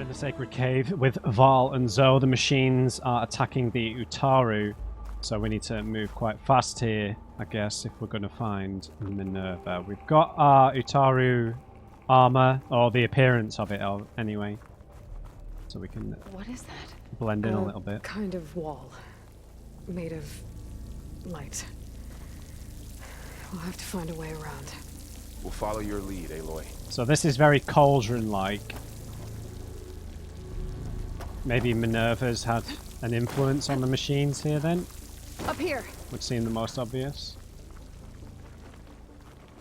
the sacred cave with Val and Zoe. The machines are attacking the Utaru, so we need to move quite fast here, I guess, if we're going to find Minerva. We've got our Utaru armor, or the appearance of it anyway, so we can What is that? blend in a little bit. Kind of wall. Made of light. We'll have to find a way around. We'll follow your lead, Aloy. So this is very cauldron-like. Maybe Minerva's had an influence on the machines here then? Up here! Would seem the most obvious.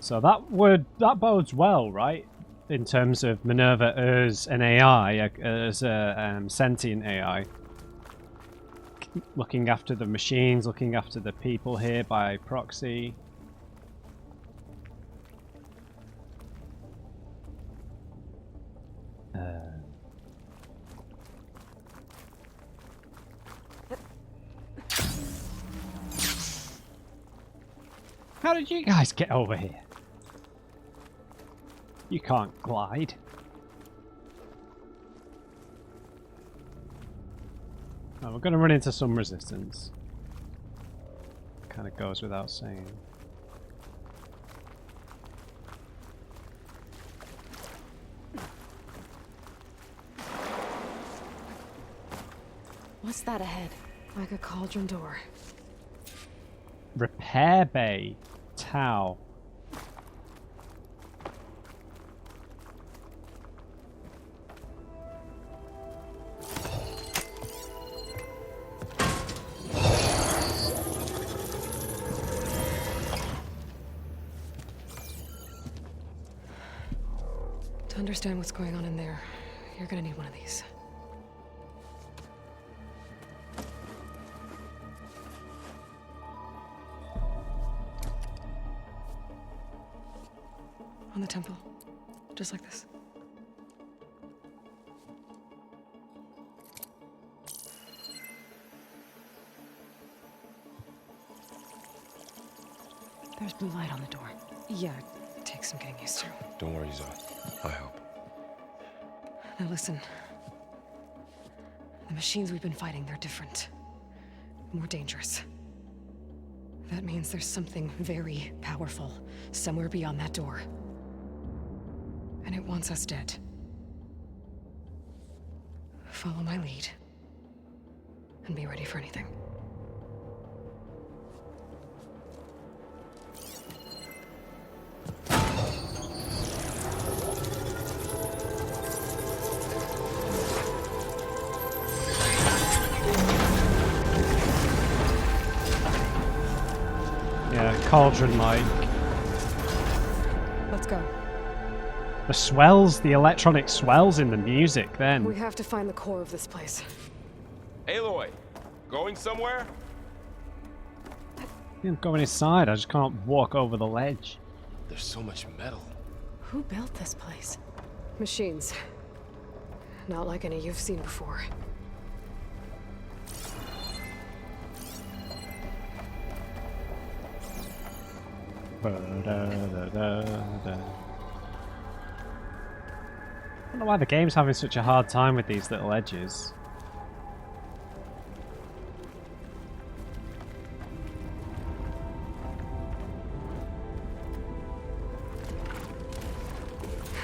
So that bodes well, right? In terms of Minerva as an AI, as a sentient AI. Looking after the machines, looking after the people here by proxy. How did you guys get over here? You can't glide. Oh, we're going to run into some resistance. Kind of goes without saying. What's that ahead? Like a cauldron door. Repair bay. Tau. To understand what's going on in there, you're gonna need one of these. On the temple. Just like this. There's blue light on the door. Yeah, it takes some getting used to. Don't worry, Zoe. I'll help. Now listen. The machines we've been fighting, they're different. More dangerous. That means there's something very powerful somewhere beyond that door. And it wants us dead. Follow my lead. And be ready for anything. Yeah, cauldron-like. Let's go. The swells, the electronic swells in the music then. We have to find the core of this place. Aloy, going somewhere? I'm going inside, I just can't walk over the ledge. There's so much metal. Who built this place? Machines. Not like any you've seen before. I don't know why the game's having such a hard time with these little edges.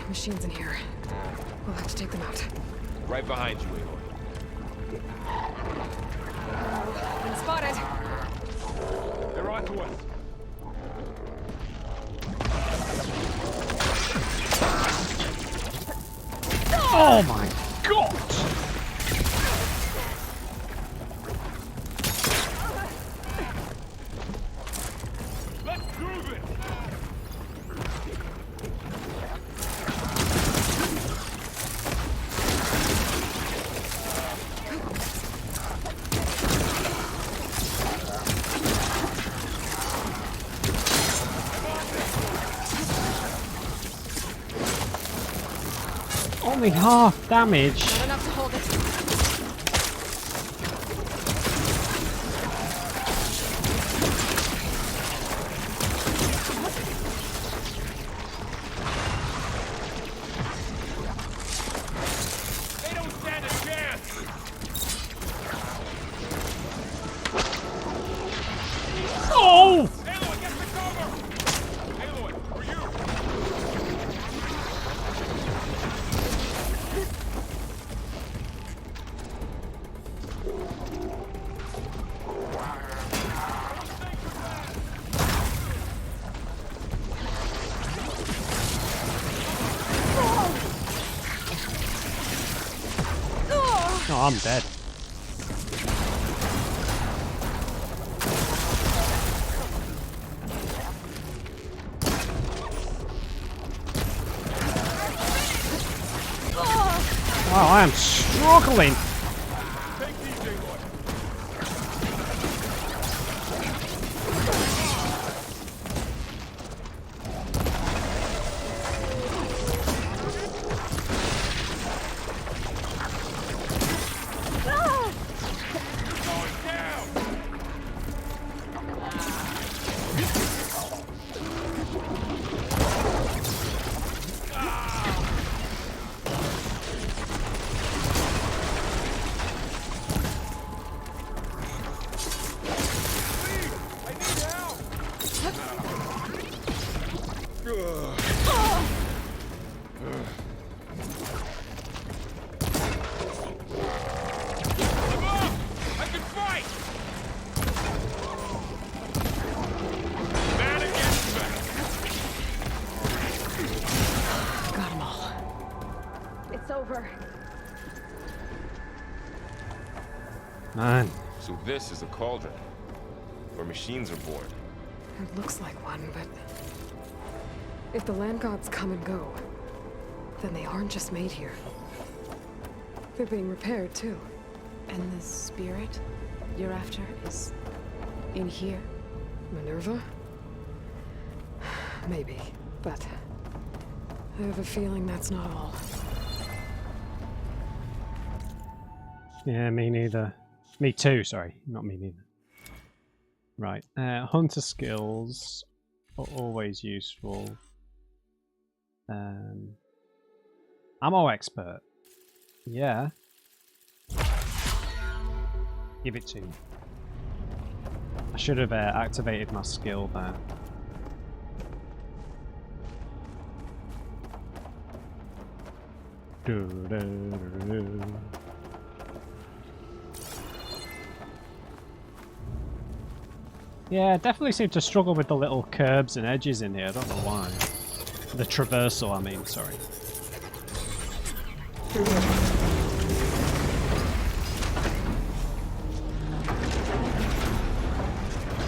Machines in here. We'll have to take them out. Right behind you, Aloy. Been spotted! They're on to us. Oh my god! Let's prove it! Only half damage. Not enough to hold it. They don't Oh, I'm dead. Wow, I am struggling. Take these, Aloy. You're going down. I need help. I'm up. I can fight. Man against man. Got them all. It's over. Man. So this is a cauldron, where machines are born. It looks like one, but if the land gods come and go, then they aren't just made here. They're being repaired too. And the spirit you're after is in here? Minerva? Maybe, but I have a feeling that's not all. Yeah, me neither. Me too, sorry. Not me neither. Right. Hunter skills are always useful. Ammo expert. Yeah. Give it to me. I should have activated my skill there. Yeah, definitely seem to struggle with the little curbs and edges in here. I don't know why. The traversal, I mean, sorry.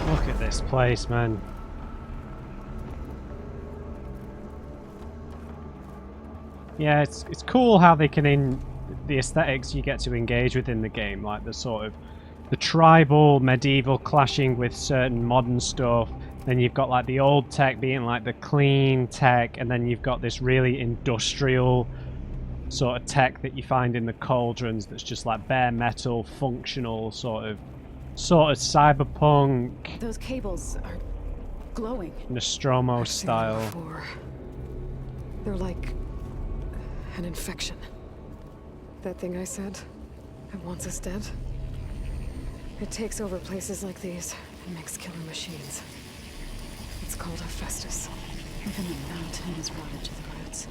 Look at this place, man. Yeah, it's cool how they can the aesthetics you get to engage with in the game, like the sort of the tribal medieval clashing with certain modern stuff. Then you've got like the old tech being like the clean tech, and then you've got this really industrial sort of tech that you find in the cauldrons that's just like bare metal, functional, sort of cyberpunk, Those cables are glowing. Nostromo I've seen them style. before. They're like an infection. That thing I said, it wants us dead. It takes over places like these and makes killer machines. It's called Hephaestus. Even the mountain is rotted to the roots.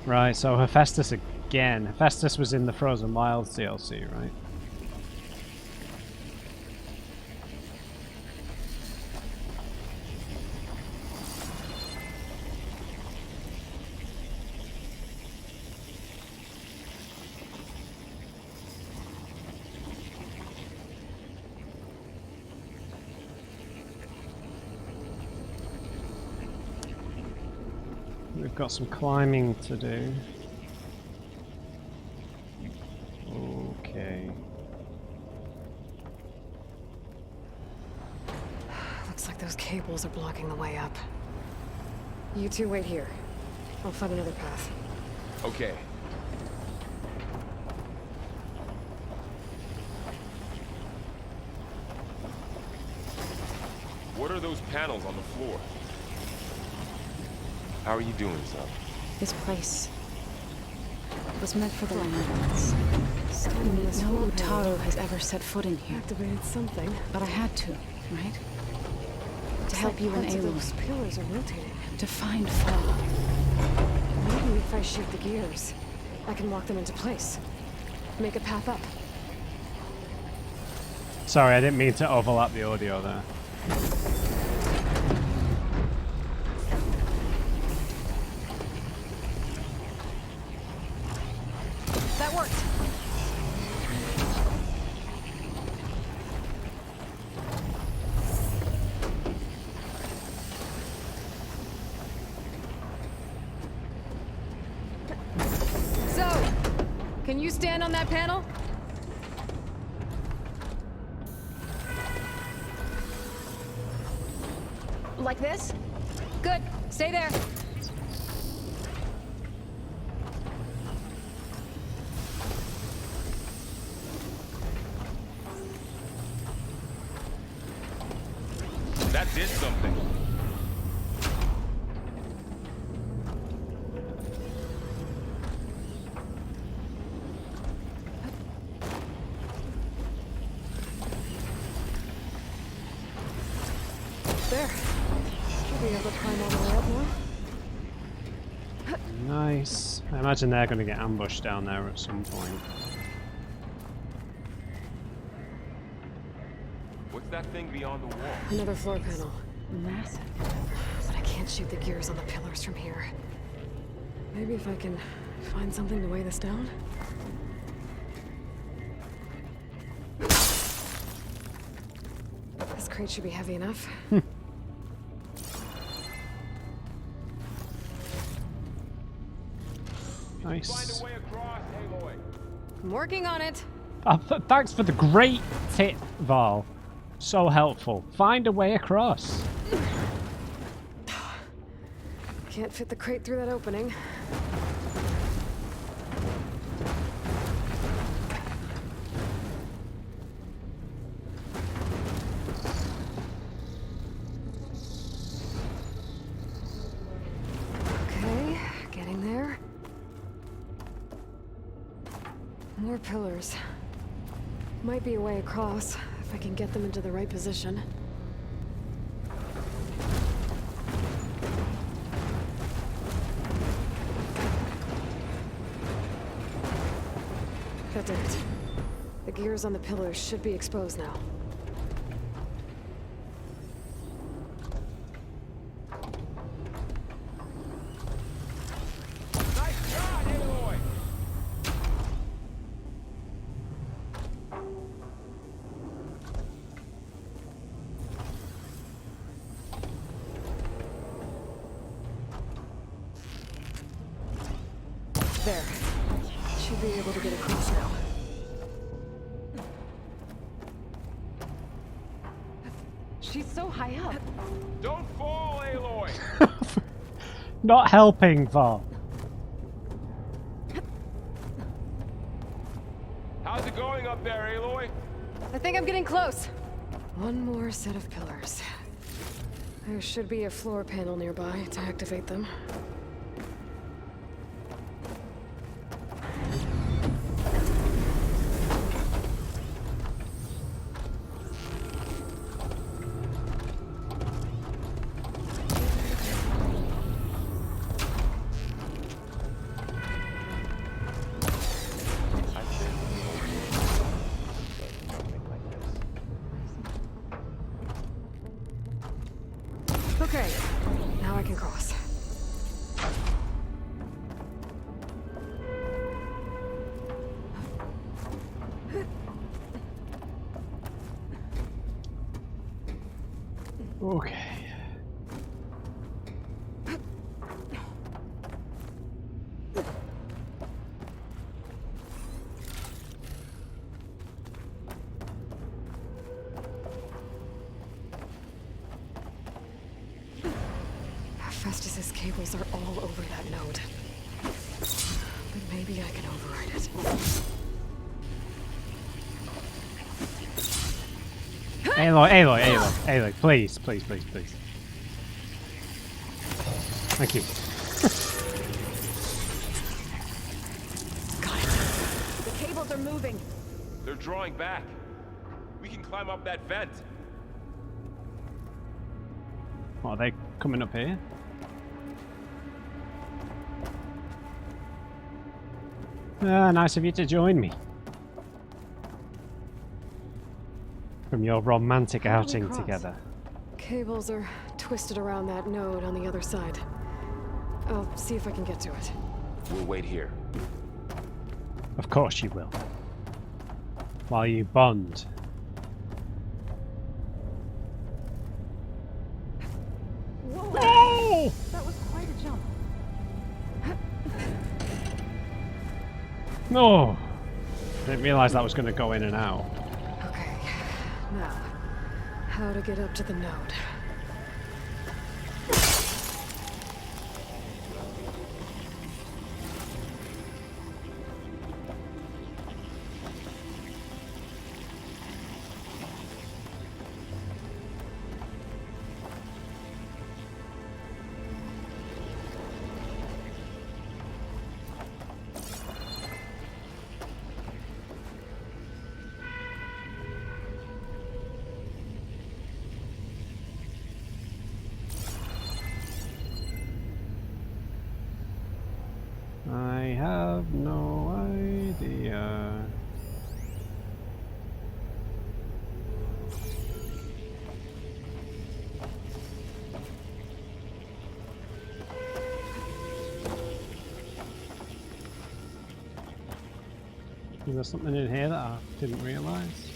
Right, so Hephaestus again. Hephaestus was in the Frozen Wilds DLC, right? We've got some climbing to do. Okay. Looks like those cables are blocking the way up. You two wait here. I'll find another path. Okay. What are those panels on the floor? How are you doing, son? This place was meant for the remnants. This No whole Utaru has ever set foot in here. activated something. But I had to, right? To help you and Parts of Aloy. those pillars are rotating. To find fall. Maybe if I shoot the gears, I can walk them into place. Make a path up. Sorry, I didn't mean to overlap the audio there. That worked. Can you stand on that panel? Like this? Good. Stay there. That did something. There. Should be able to climb all the way up now. Nice. I imagine they're going to get ambushed down there at some point. What's that thing beyond the wall? Another floor panel. Massive. But I can't shoot the gears on the pillars from here. Maybe if I can find something to weigh this down? This crate should be heavy enough. Nice. Find a way across, Aloy. I'm working on it. Thanks for the great tip, Val. So helpful. Find a way across. Can't fit the crate through that opening. Okay, getting there. More pillars. Might be a way across, if I can get them into the right position. That did it. The gears on the pillars should be exposed now. Nice shot, Aloy. There. Should be able to get across now. She's so high up. Don't fall, Aloy. Not helping, Val. How's it going up there, Aloy? I think I'm getting close. One more set of pillars. There should be a floor panel nearby to activate them. Okay, now I can cross. Okay. Festus's cables are all over that node. But maybe I can override it. Aloy, please. Thank you. Got it. The cables are moving. They're drawing back. We can climb up that vent. What, are they coming up here? Ah, nice of you to join me. From your romantic How do we outing cross? together. Cables are twisted around that node on the other side. I'll see if I can get to it. We'll wait here. Of course you will. While you bond. Whoa! That was quite a jump. No! Didn't realise that was going to go in and out. Okay, now, how to get up to the node? I have no idea. Is there something in here that I didn't realise?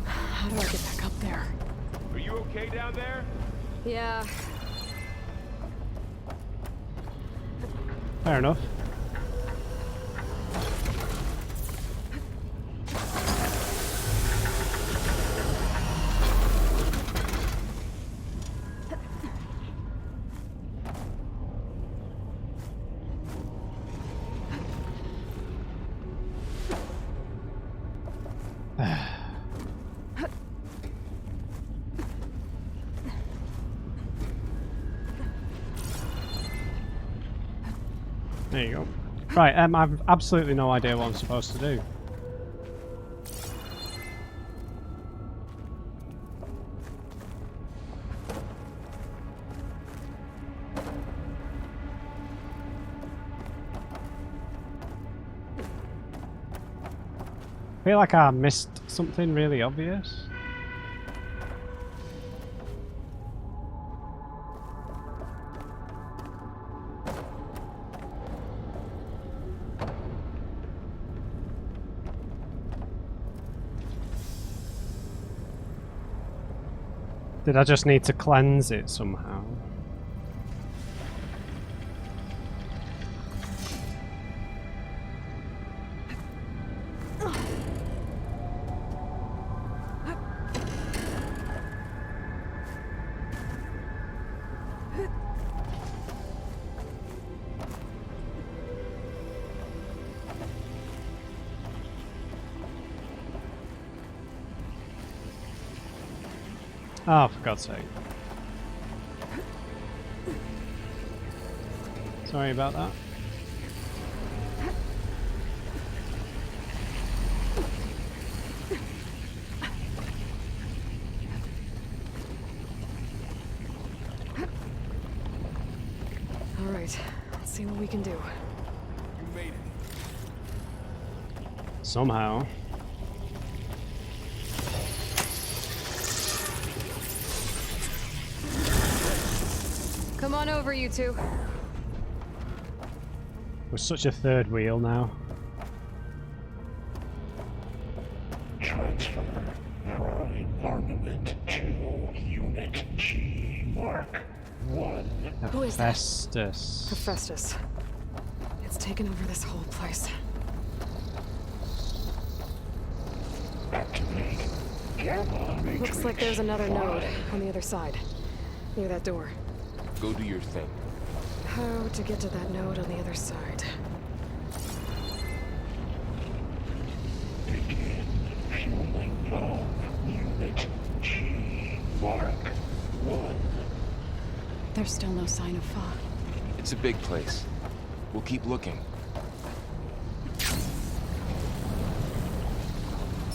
How do I get back up there? Are you okay down there? Yeah, Fair enough. There you go. Right, I've absolutely no idea what I'm supposed to do. I feel like I missed something really obvious. Did I just need to cleanse it somehow? Oh, for God's sake. Sorry about that. all right. Let's see what we can do. You made it. Somehow. Come on over, you two. We're such a third wheel now. Transfer prime armament to Unit G Mark 1. Who is that? Hephaestus. Hephaestus. It's taken over this whole place. Activate Gamma Matrix. Looks like there's another node on the other side, near that door. Go do your thing. How to get to that node on the other side? Begin fueling of Unit G Mark 1. There's still no sign of fog. It's a big place. We'll keep looking.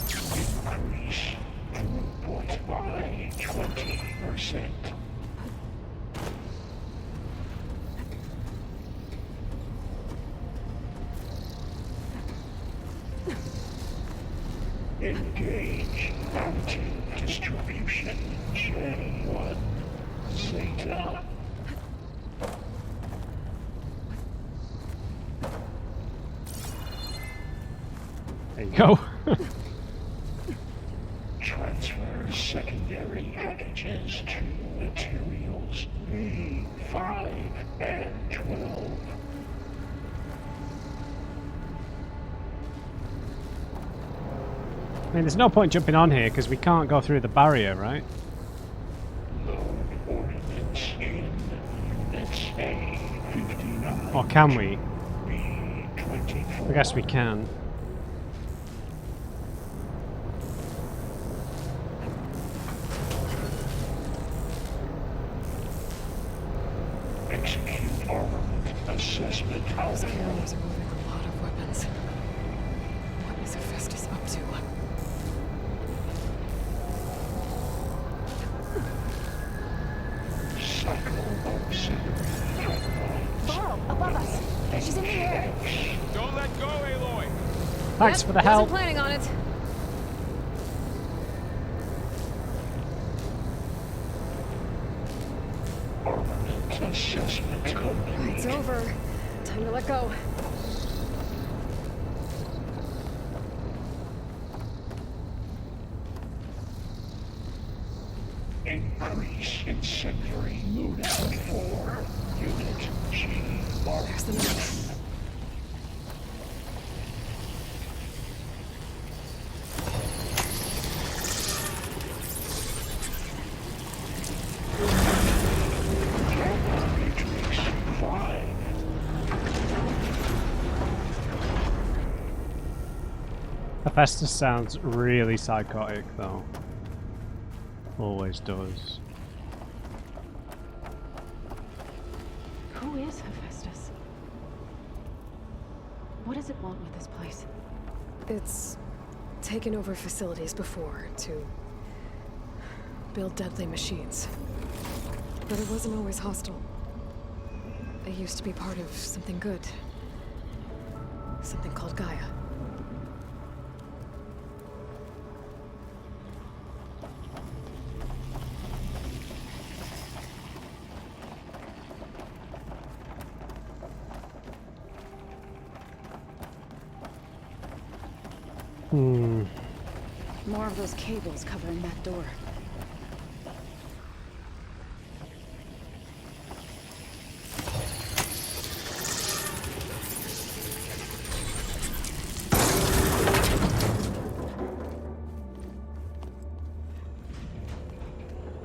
Increase throughput by 20%. Engage bounty distribution. J1. Zeta. There you go. Transfer secondary packages to materials V5 and 12. I mean, there's no point jumping on here because we can't go through the barrier, right? Load ordnance in units A59. Or can we? B24. I guess we can. Execute armament assessment. Those carriers are moving a lot of weapons. What is Hephaestus up to? Cycle auxiliary pipelines. Varl, above us. She's in the air. Don't let go, Aloy! Thanks for the help. Wasn't planning on it. Armament assessment complete. It's over. Time to let go. Increase incendiary unit 4. Unit G. Mark. There's the map. Matrix 5. Hephaestus sounds really psychotic, though. Always does. Who is Hephaestus? What does it want with this place? It's taken over facilities before to build deadly machines. But it wasn't always hostile. It used to be part of something good. Something called Gaia. More of those cables covering that door.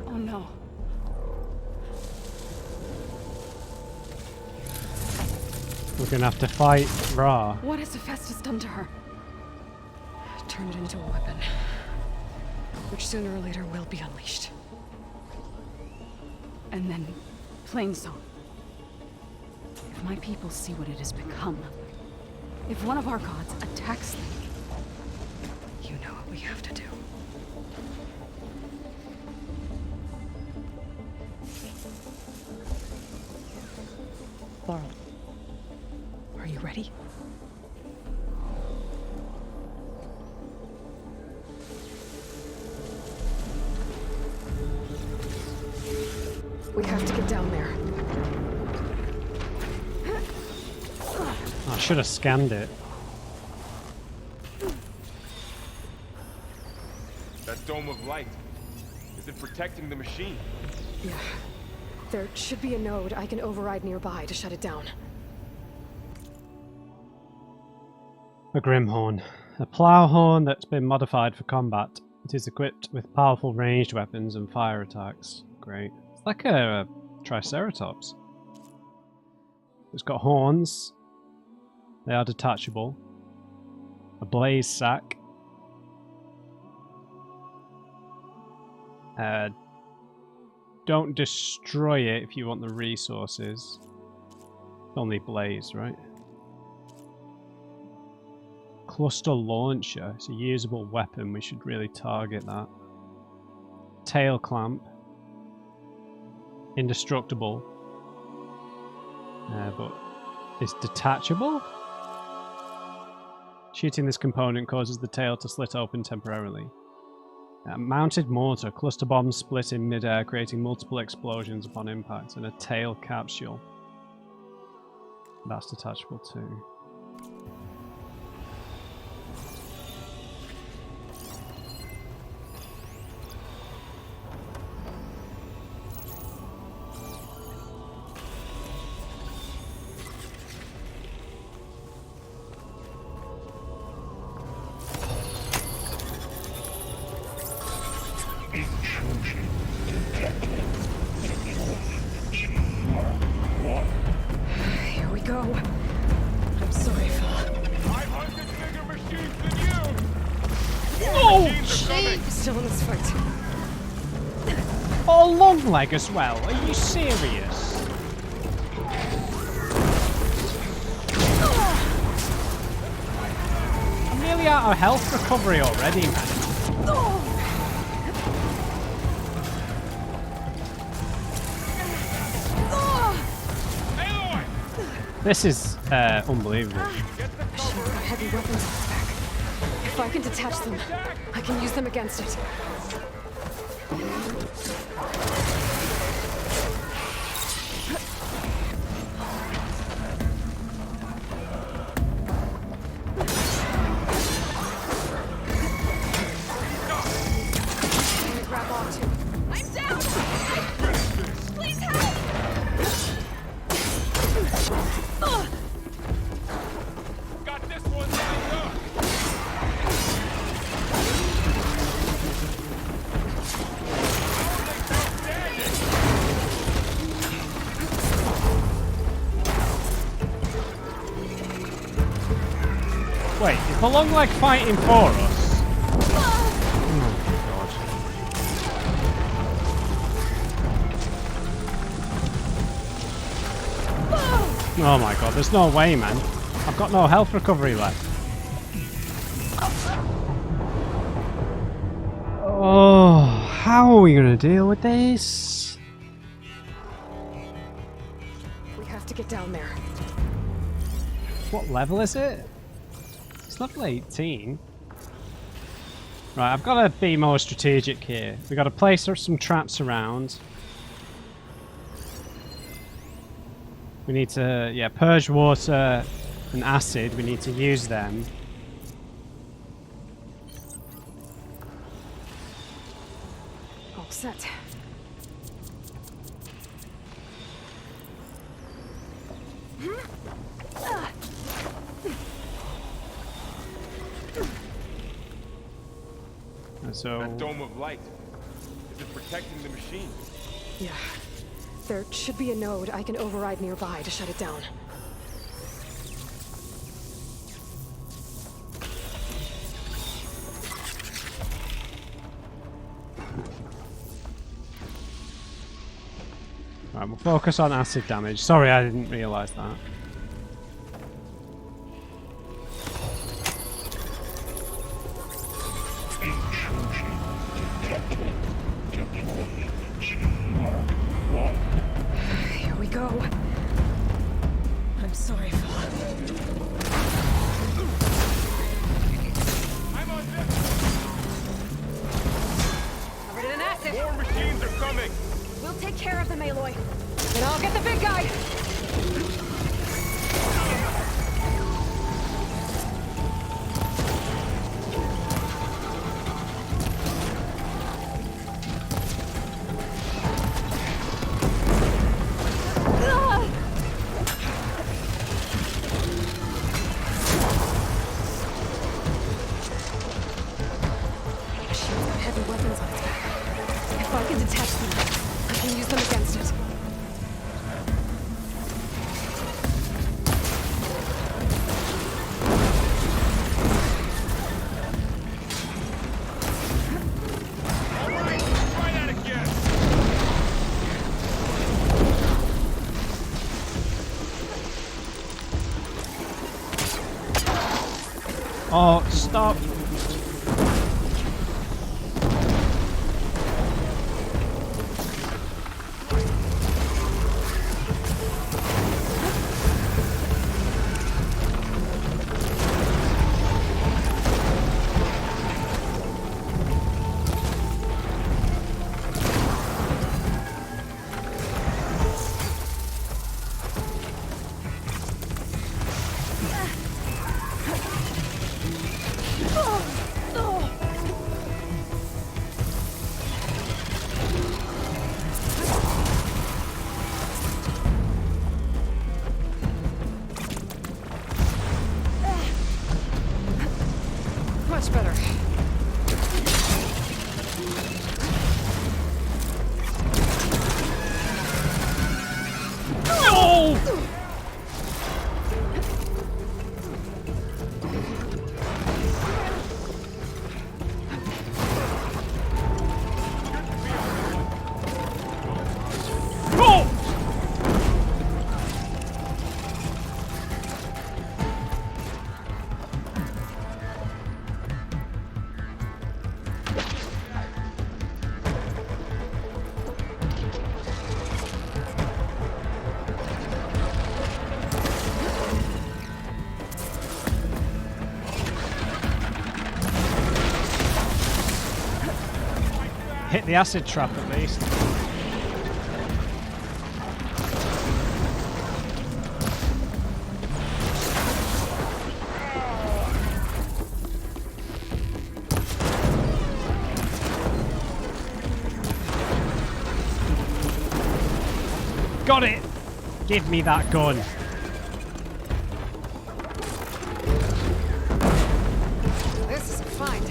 Oh no. We're gonna have to fight Ra. What has Hephaestus done to her? Turn it into a weapon. Which sooner or later will be unleashed. And then, plain song. If my people see what it has become, if one of our gods attacks them, You know what we have to do. Varl, are you ready? We have to get down there. I should have scanned it. That dome of light. Is it protecting the machine? Yeah. There should be a node I can override nearby to shut it down. A Grimhorn. A plowhorn that's been modified for combat. It is equipped with powerful ranged weapons and fire attacks. Great. It's like a Triceratops. It's got horns. They are detachable. A blaze sack. Don't destroy it if you want the resources. Only blaze, right? Cluster launcher. It's a usable weapon. We should really target that. Tail clamp. Indestructible. But it's detachable? Shooting this component causes the tail to slit open temporarily. Mounted mortar. Cluster bombs split in midair, creating multiple explosions upon impact, and a tail capsule. That's detachable too. Here we go. I'm sorry, Phil. 500 bigger machines than you! Oh, Machines are coming! Still in this fight. Oh, long leg as well. Are you serious? I'm nearly out of health recovery already, man. Aloy! This is unbelievable. Machine's got heavy weapons on its back. If I can detach them, I can use them against it. Grab onto. I'm down! Please help! Got this one lined up! Wait, is the long leg fighting for us? Oh god. Oh my god, there's no way, man. I've got no health recovery left. Oh, how are we gonna deal with this? We have to get down there. What level is it? It's level 18. Right, I've got to be more strategic here. We've got to place some traps around. We need to, yeah, purge water and acid. We need to use them. All set. So, That dome of light. Is it protecting the machine? Yeah. There should be a node I can override nearby to shut it down. right, we'll focus on acid damage. Sorry, I didn't realise that. Here we go. I'm sorry, Phil. I'm on this! Covered in acid. More machines are coming! We'll take care of them, Aloy. And I'll get the big guy. Machine's got heavy weapons on its back. If I can detach them, I can use them against it. Alright, try that again! Oh, stop! hit the acid trap at least. Got it! Give me that gun. This is a find.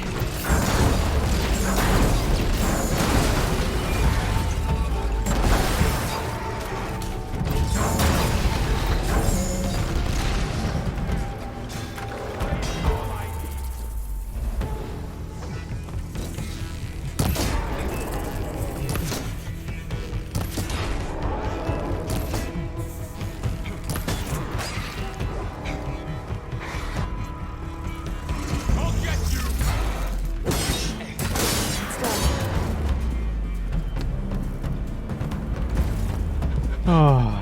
Oh.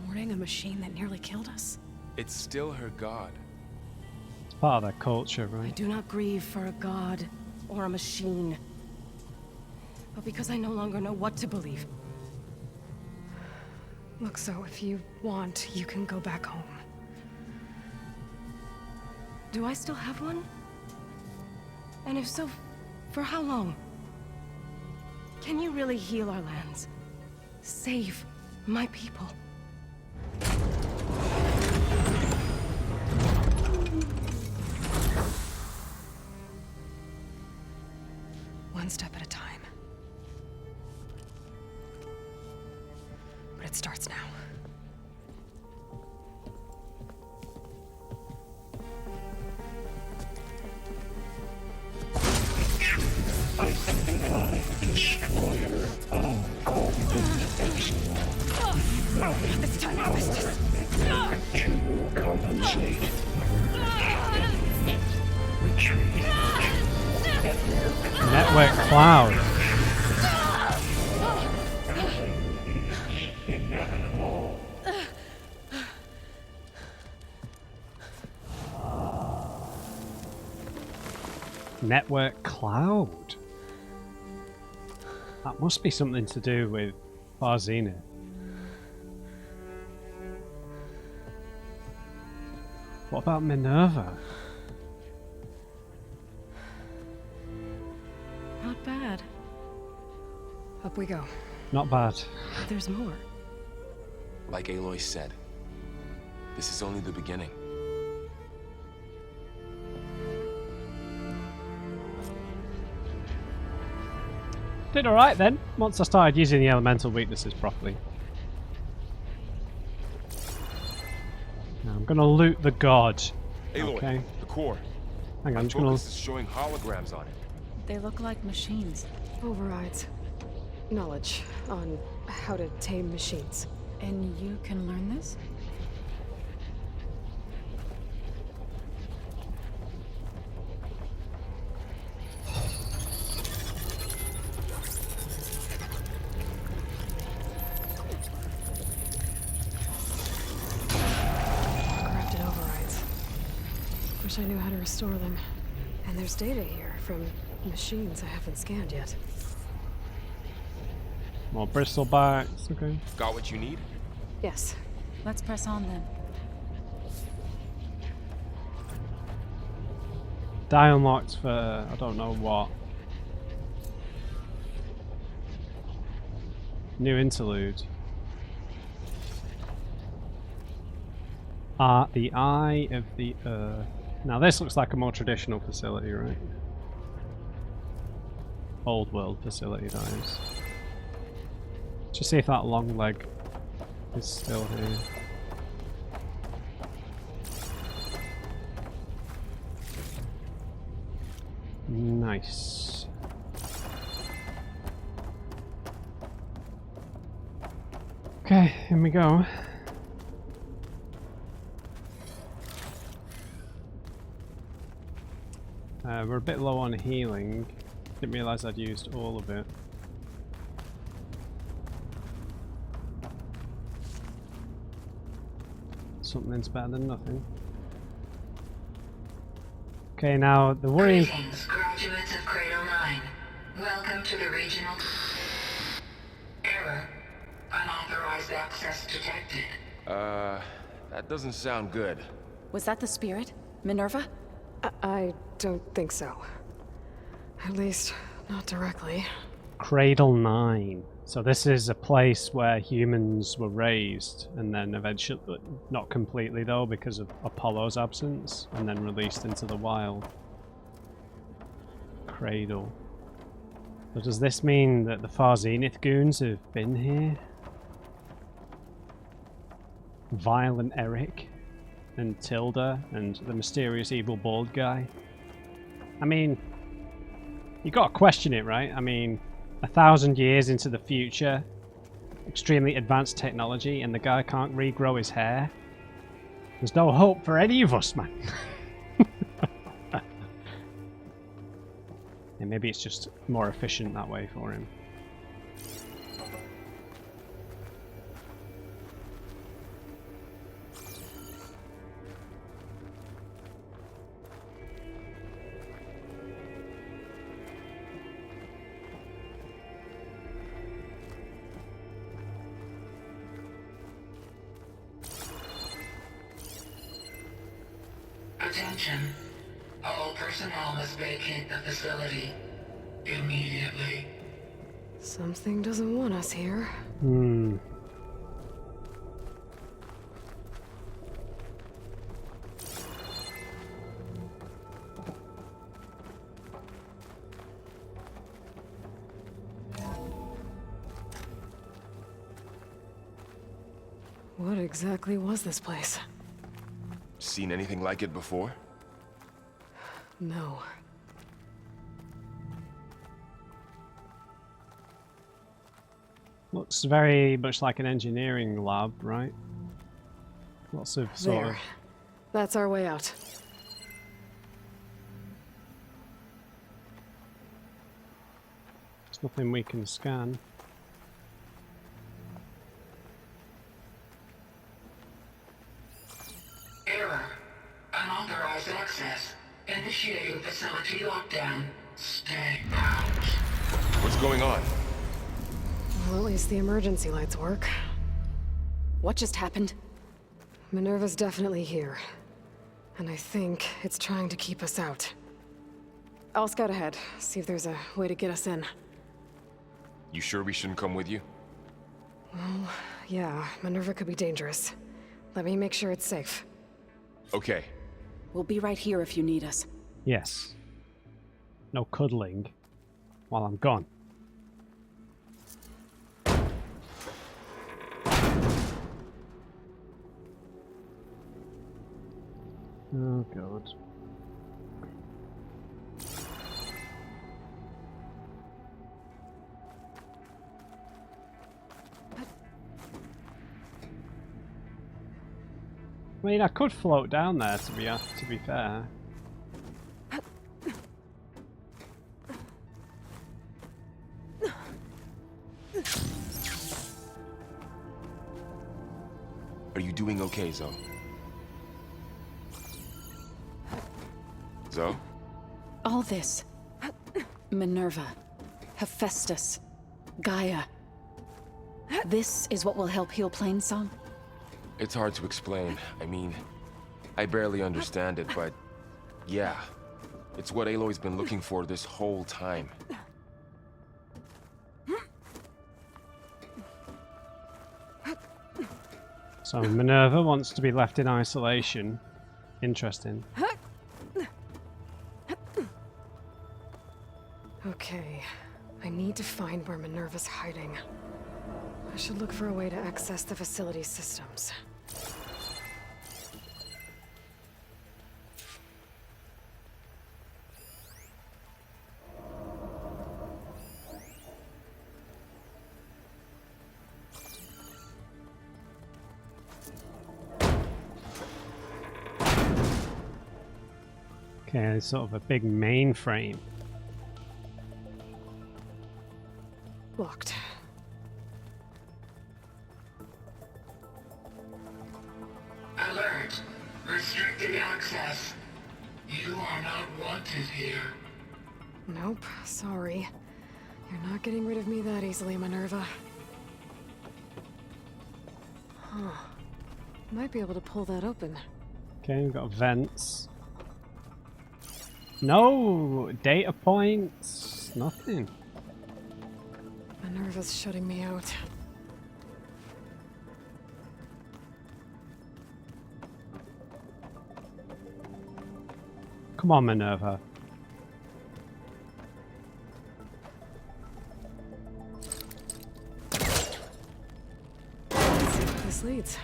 Mourning a machine that nearly killed us? It's still her god. It's part of their culture, I right? do not grieve for a god or a machine, but because I no longer know what to believe. Look, so if you want, you can go back home. Do I still have one? And if so, for how long? Can you really heal our lands? Save my people? One step at a time. But it starts now. Destroyer, I'll call It's time for business. to compensate. Retreat. Network cloud. Inevitable. Network cloud. That must be something to do with Farzina. What about Minerva? Not bad. Up we go. Not bad. There's more. Like Aloy said, this is only the beginning. Did alright then, once I started using the elemental weaknesses properly. Now I'm gonna loot the god. Aloy, Okay. the core. Hang on, I'm just gonna... Focus is showing holograms on it. They look like machines. Overrides. Knowledge on how to tame machines. And you can learn this? Corrupted overrides. Wish I knew how to restore them. And there's data here from machines I haven't scanned yet. More bristlebacks, okay. Got what you need? Yes. Let's press on then. Die unlocked for I don't know what. New interlude. The Eye of the Earth. Now this looks like a more traditional facility, right? Old world facility, that is. Just see if that long leg is still here. Nice. Okay, here we go. We're a bit low on healing. Didn't realise I'd used all of it. Something's better than nothing. Okay, now the worrying... Greetings, graduates of Cradle 9. Welcome to the regional... Error. Unauthorized access detected. That doesn't sound good. Was that the spirit? Minerva? I don't think so. At least, not directly. Cradle 9. So this is a place where humans were raised, and then eventually, not completely though, because of Apollo's absence, and then released into the wild. Cradle. So does this mean that the Far Zenith goons have been here? Violent Eric and Tilda and the mysterious evil bald guy. I mean, you gotta question it, right? I mean, 1,000 years into the future, extremely advanced technology, and the guy can't regrow his hair. There's no hope for any of us, man. And maybe it's just more efficient that way for him. Attention. All personnel must vacate the facility. Immediately. Something doesn't want us here. Hmm. What exactly was this place? Seen anything like it before? No. Looks very much like an engineering lab, right? Lots of sort There. of... That's our way out. There's nothing we can scan. Error. Unauthorized access. Initiating facility lockdown. Stay out. What's going on? Well, at least the emergency lights work. What just happened? Minerva's definitely here. And I think it's trying to keep us out. I'll scout ahead, see if there's a way to get us in. You sure we shouldn't come with you? Well, yeah, Minerva could be dangerous. Let me make sure it's safe. Okay. We'll be right here if you need us. Yes. No cuddling while I'm gone. Oh god. I mean, I could float down there to be fair. Are you doing okay, Zoe? Zoe? All this. Minerva. Hephaestus. Gaia. This is what will help heal Plainsong? It's hard to explain. I mean, I barely understand it, but yeah. It's what Aloy's been looking for this whole time. So Minerva wants to be left in isolation. Interesting. Okay, I need to find where Minerva's hiding. I should look for a way to access the facility's systems. Okay, it's sort of a big mainframe. A Alert! Restricted access. You are not wanted here. Nope, sorry. You're not getting rid of me that easily, Minerva. Huh. Might be able to pull that open. Okay, we've got vents. No data points. Nothing. Minerva's shutting me out. Come on, Minerva. Let's see where this leads.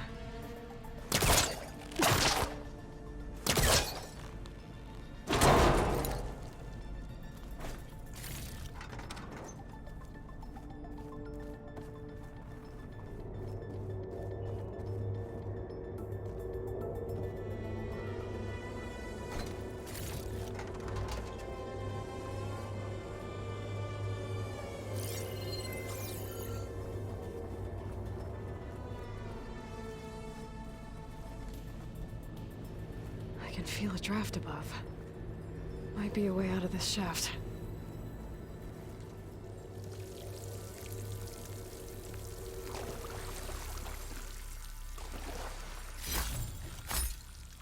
I can feel a draft above. Might be a way out of this shaft.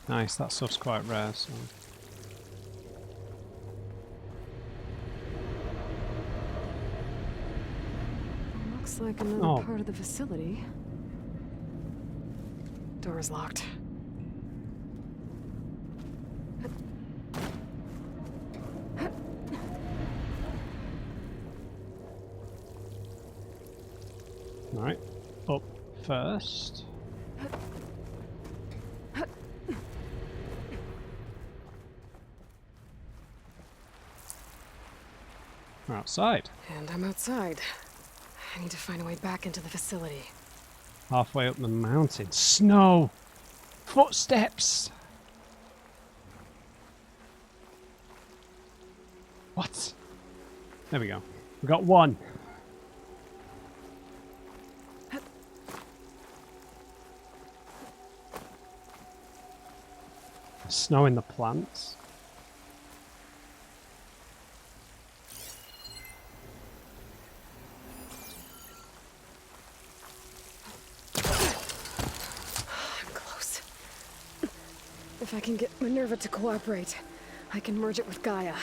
Nice, that stuff's quite rare, so... Looks like another Oh. part of the facility. Door is locked. Right, up first. We're outside. And I'm outside. I need to find a way back into the facility. Halfway up the mountain. Snow! Footsteps! What? There we go. We got one. Snow in the plants. I'm close. If I can get Minerva to cooperate, I can merge it with Gaia.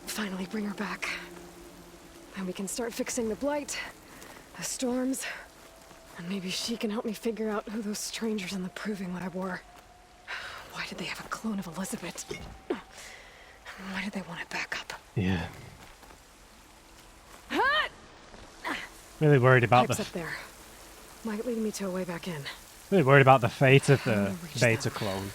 Finally bring her back. Then we can start fixing the Blight, the storms, and maybe she can help me figure out who those strangers in the proving lab were. Why did they have a clone of Elizabeth? Why did they want it back up? Yeah. Really worried about Pipes the up there. Might lead me to a way back in. really worried about the fate of I'm the gonna reach beta them. clone.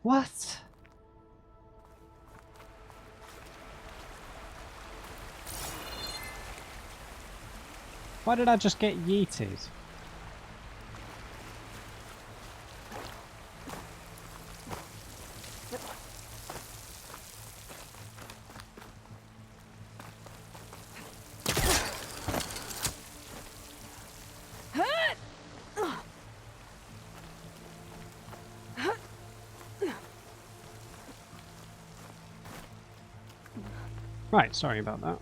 What? Why did I just get yeeted? Right, sorry about that.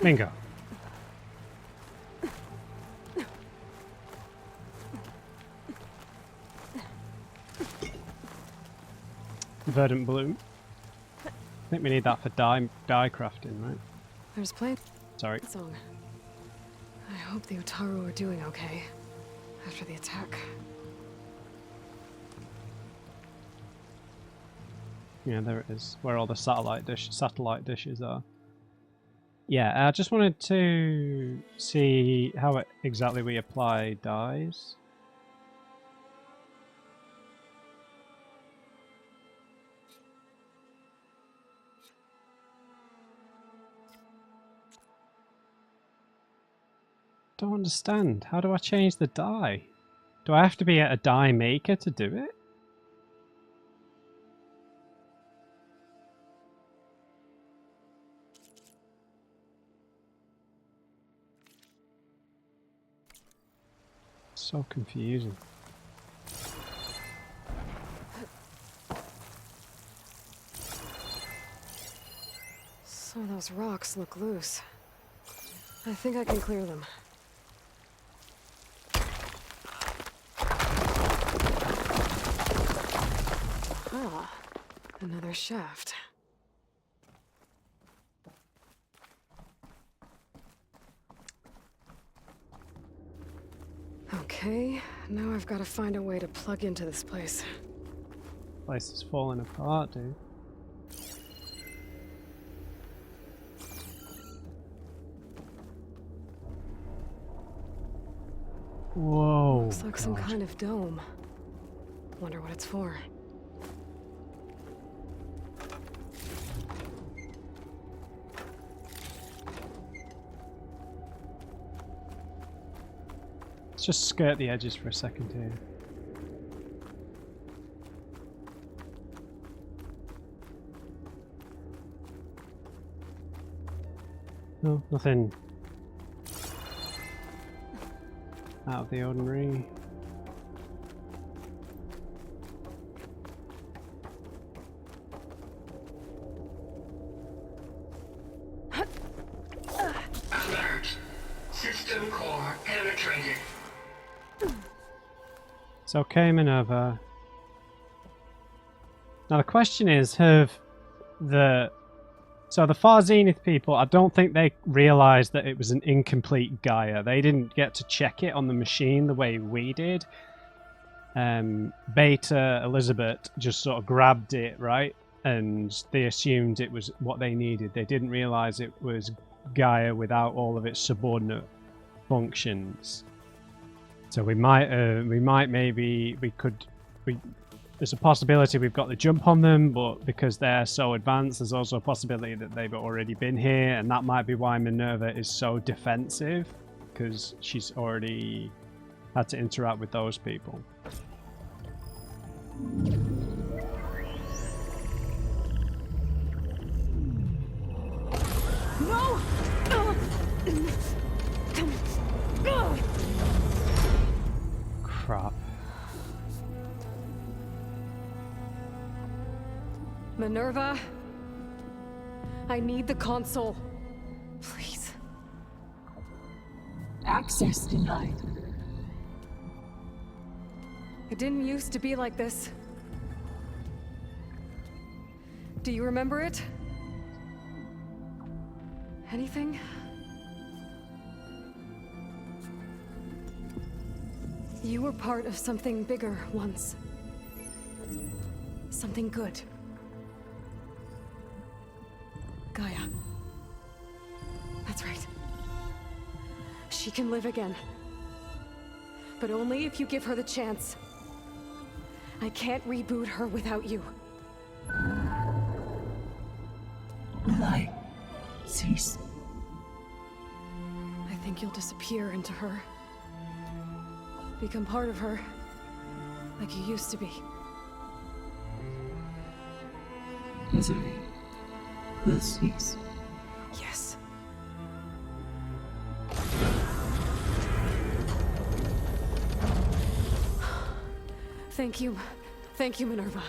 Bingo. Verdant bloom. I think we need that for die crafting, right? There's playing Sorry. song. I hope the Utaru are doing okay after the attack. Yeah, there it is. Where all the satellite dishes are. Yeah, I just wanted to see how exactly we apply dyes. Don't understand. How do I change the dye? Do I have to be a dye maker to do it? So confusing. Some of those rocks look loose. I think I can clear them. Ah, another shaft. Okay, now I've got to find a way to plug into this place. Place is falling apart, dude. Whoa. Looks like some kind of dome. Wonder what it's for. Let's just skirt the edges for a second here. No, nothing out of the ordinary. Alert. System core penetrated. It's okay, Minerva. Now the question is, So the Far Zenith people, I don't think they realised that it was an incomplete Gaia. They didn't get to check it on the machine the way we did. Beta Elizabeth just sort of grabbed it, right? And they assumed it was what they needed. They didn't realise it was Gaia without all of its subordinate functions. So there's a possibility we've got the jump on them, but because they're so advanced, there's also a possibility that they've already been here, and that might be why Minerva is so defensive, because she's already had to interact with those people. No! Crap. Minerva, I need the console. Please. Access denied. It didn't used to be like this. Do you remember it? Anything? You were part of something bigger once. Something good. Gaia. That's right. She can live again. But only if you give her the chance. I can't reboot her without you. Blight, cease. I think you'll disappear into her. Become part of her. Like you used to be. Misery will cease. Yes. Thank you. Thank you, Minerva.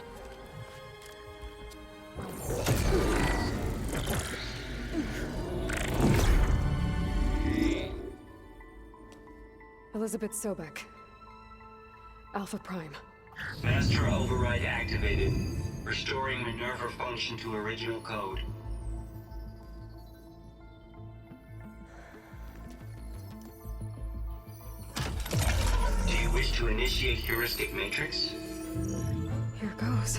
Elizabeth Sobek. Alpha Prime. Master override activated. Restoring Minerva function to original code. Do you wish to initiate heuristic matrix? Here goes.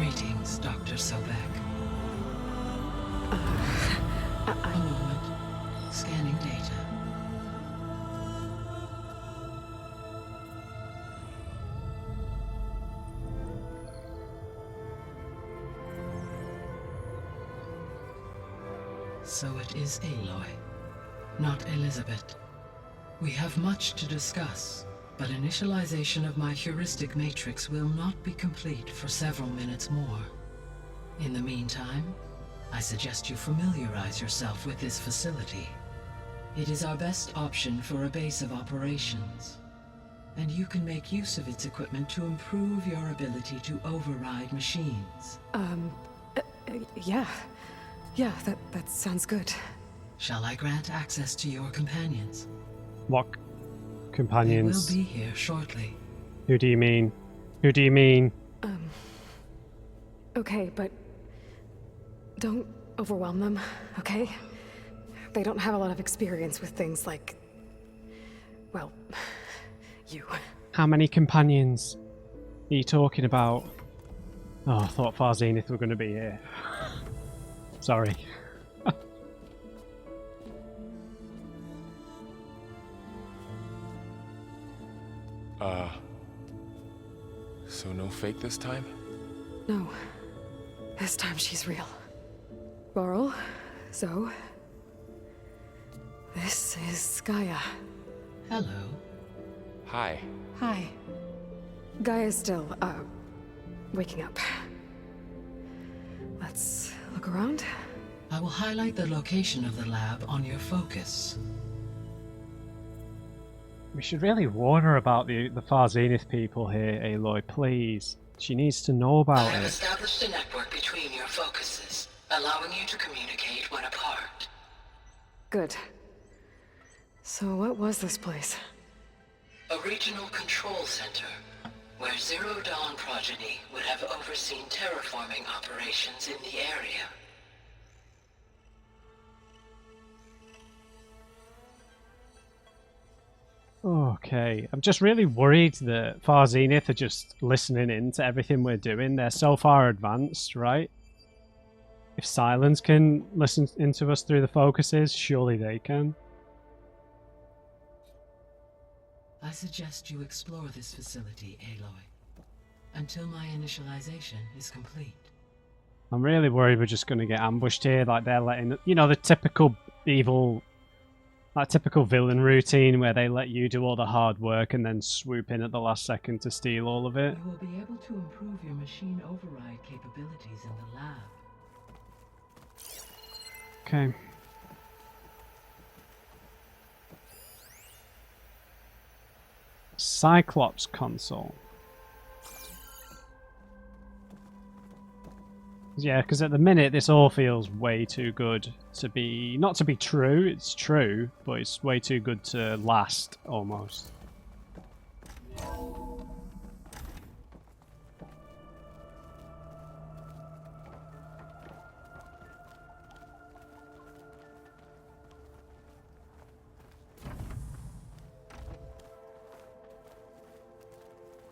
Greetings, Dr. Sobek. A moment. Scanning data. So it is Aloy, not Elizabeth. We have much to discuss, but initialization of my heuristic matrix will not be complete for several minutes more. In the meantime, I suggest you familiarize yourself with this facility. It is our best option for a base of operations, and you can make use of its equipment to improve your ability to override machines. Yeah. Yeah, that sounds good. Shall I grant access to your companions? What companions? They will be here shortly. Who do you mean? Who do you mean? Okay, but don't overwhelm them, okay? They don't have a lot of experience with things like, well, you. How many companions are you talking about? Oh, I thought Far Zenith were going to be here. Sorry. So no fake this time? No. This time she's real. Varl, Zoe. This is Gaia. Hello. Hi. Hi. Gaia's still, waking up. Let's look around. I will highlight the location of the lab on your focus. We should really warn her about the Far Zenith people here, Aloy, please. She needs to know I about have it. established a network between your focuses, allowing you to communicate when apart. Good. So what was this place? A regional control center, where Zero Dawn progeny would have overseen terraforming operations in the area. Okay, I'm just really worried that Far Zenith are just listening in to everything we're doing. They're so far advanced, right? If Silence can listen into us through the focuses, surely they can. I suggest you explore this facility, Aloy, until my initialization is complete. I'm really worried we're just going to get ambushed here, like they're letting... You know, the typical evil... That typical villain routine where they let you do all the hard work and then swoop in at the last second to steal all of it. You will be able to improve your machine override capabilities in the lab. Okay. Cyclops console. Yeah, because at the minute this all feels way too good to be... Not to be true, it's true, but it's way too good to last, almost.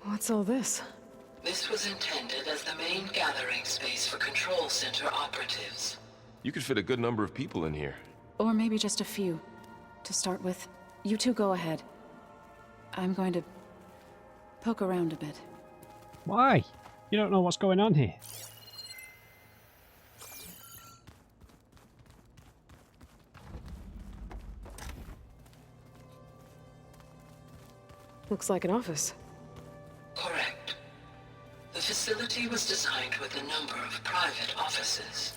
What's all this? This was intended as the main gathering space for control center operatives. You could fit a good number of people in here. Or maybe just a few. To start with, you two go ahead. I'm going to poke around a bit. Why? You don't know what's going on here. Looks like an office. Correct. The facility was designed with a number of private offices.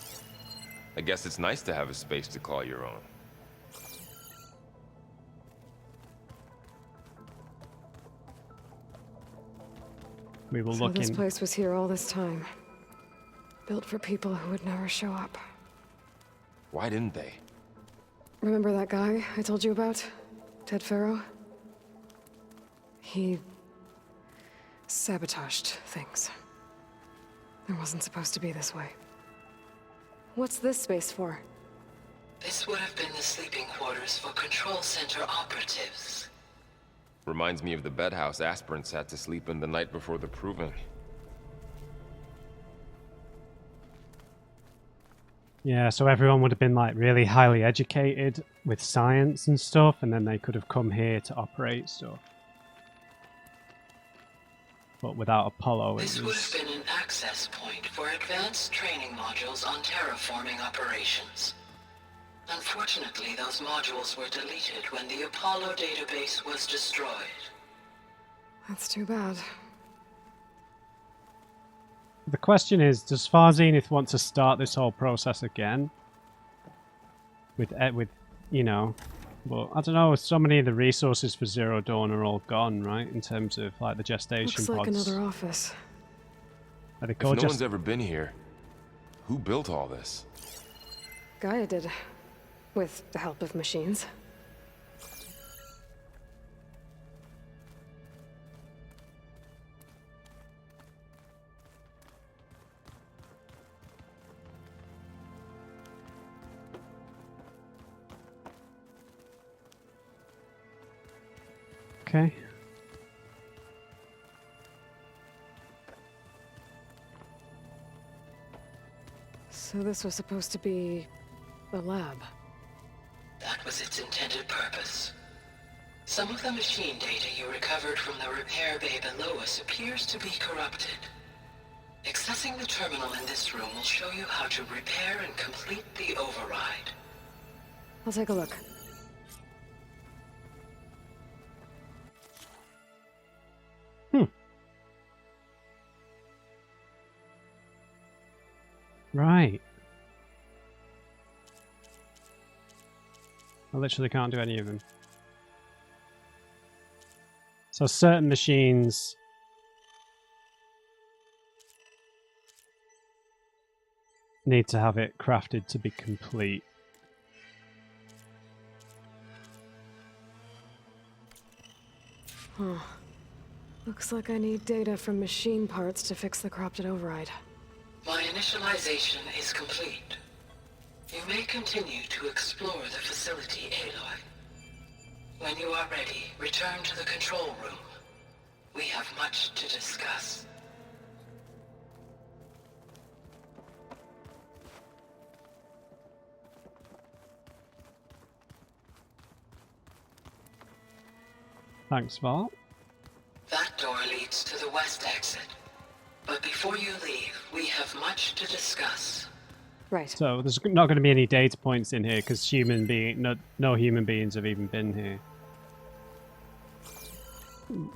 I guess it's nice to have a space to call your own. We will So look this in. place was here all this time. Built for people who would never show up. Why didn't they? Remember that guy I told you about? Ted Farrow? He... sabotaged things. It wasn't supposed to be this way. What's this space for? This would have been the sleeping quarters for control center operatives. Reminds me of the bedhouse aspirants had to sleep in the night before the proving. Yeah, so everyone would have been like really highly educated with science and stuff, and then they could have come here to operate stuff. But without Apollo, it This would was... have been an access point for advanced training modules on terraforming operations. Unfortunately, those modules were deleted when the Apollo database was destroyed. That's too bad. The question is, does Far Zenith want to start this whole process again? With you know, but I don't know, so many of the resources for Zero Dawn are all gone, right? In terms of like the gestation Looks like pods. another office. Are they If called no one's ever been here, who built all this? Gaia did. With the help of machines. Okay. So this was supposed to be a lab. That was its intended purpose. Some of the machine data you recovered from the repair bay below us appears to be corrupted. Accessing the terminal in this room will show you how to repair and complete the override. I'll take a look. Right. I literally can't do any of them. So certain machines need to have it crafted to be complete. Huh. Looks like I need data from machine parts to fix the corrupted override. My initialization is complete. You may continue to explore the facility, Aloy. When you are ready, return to the control room. We have much to discuss. Thanks, Val. That door leads to the west exit. But before you leave, we have much to discuss. Right. So there's not going to be any data points in here because no human beings have even been here.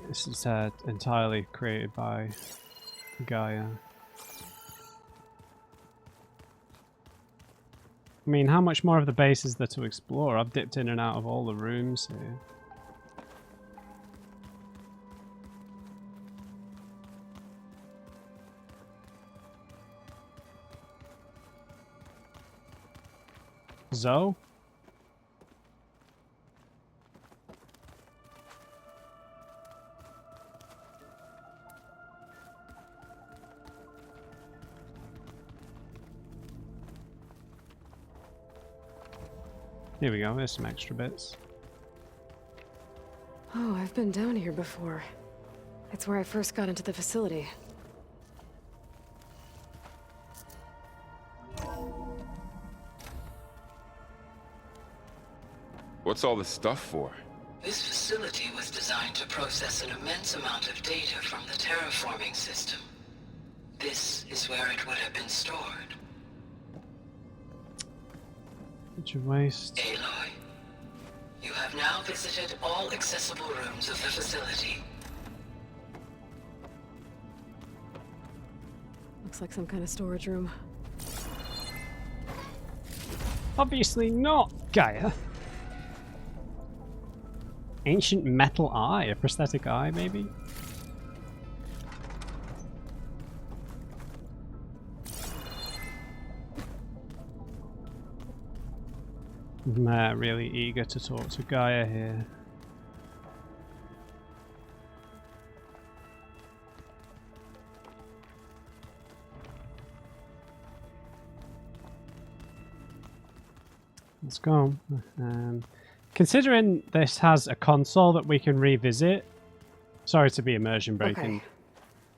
This is entirely created by Gaia. I mean, how much more of the base is there to explore? I've dipped in and out of all the rooms here. Zoe? Here we go, there's some extra bits. Oh, I've been down here before. It's where I first got into the facility. What's all this stuff for? This facility was designed to process an immense amount of data from the terraforming system. This is where it would have been stored. Bunch of waste. Aloy, you have now visited all accessible rooms of the facility. Looks like some kind of storage room. Obviously not, Gaia. Ancient metal eye, a prosthetic eye, maybe? I'm really eager to talk to Gaia here. Let's go. Considering this has a console that we can revisit, sorry to be immersion breaking, Okay.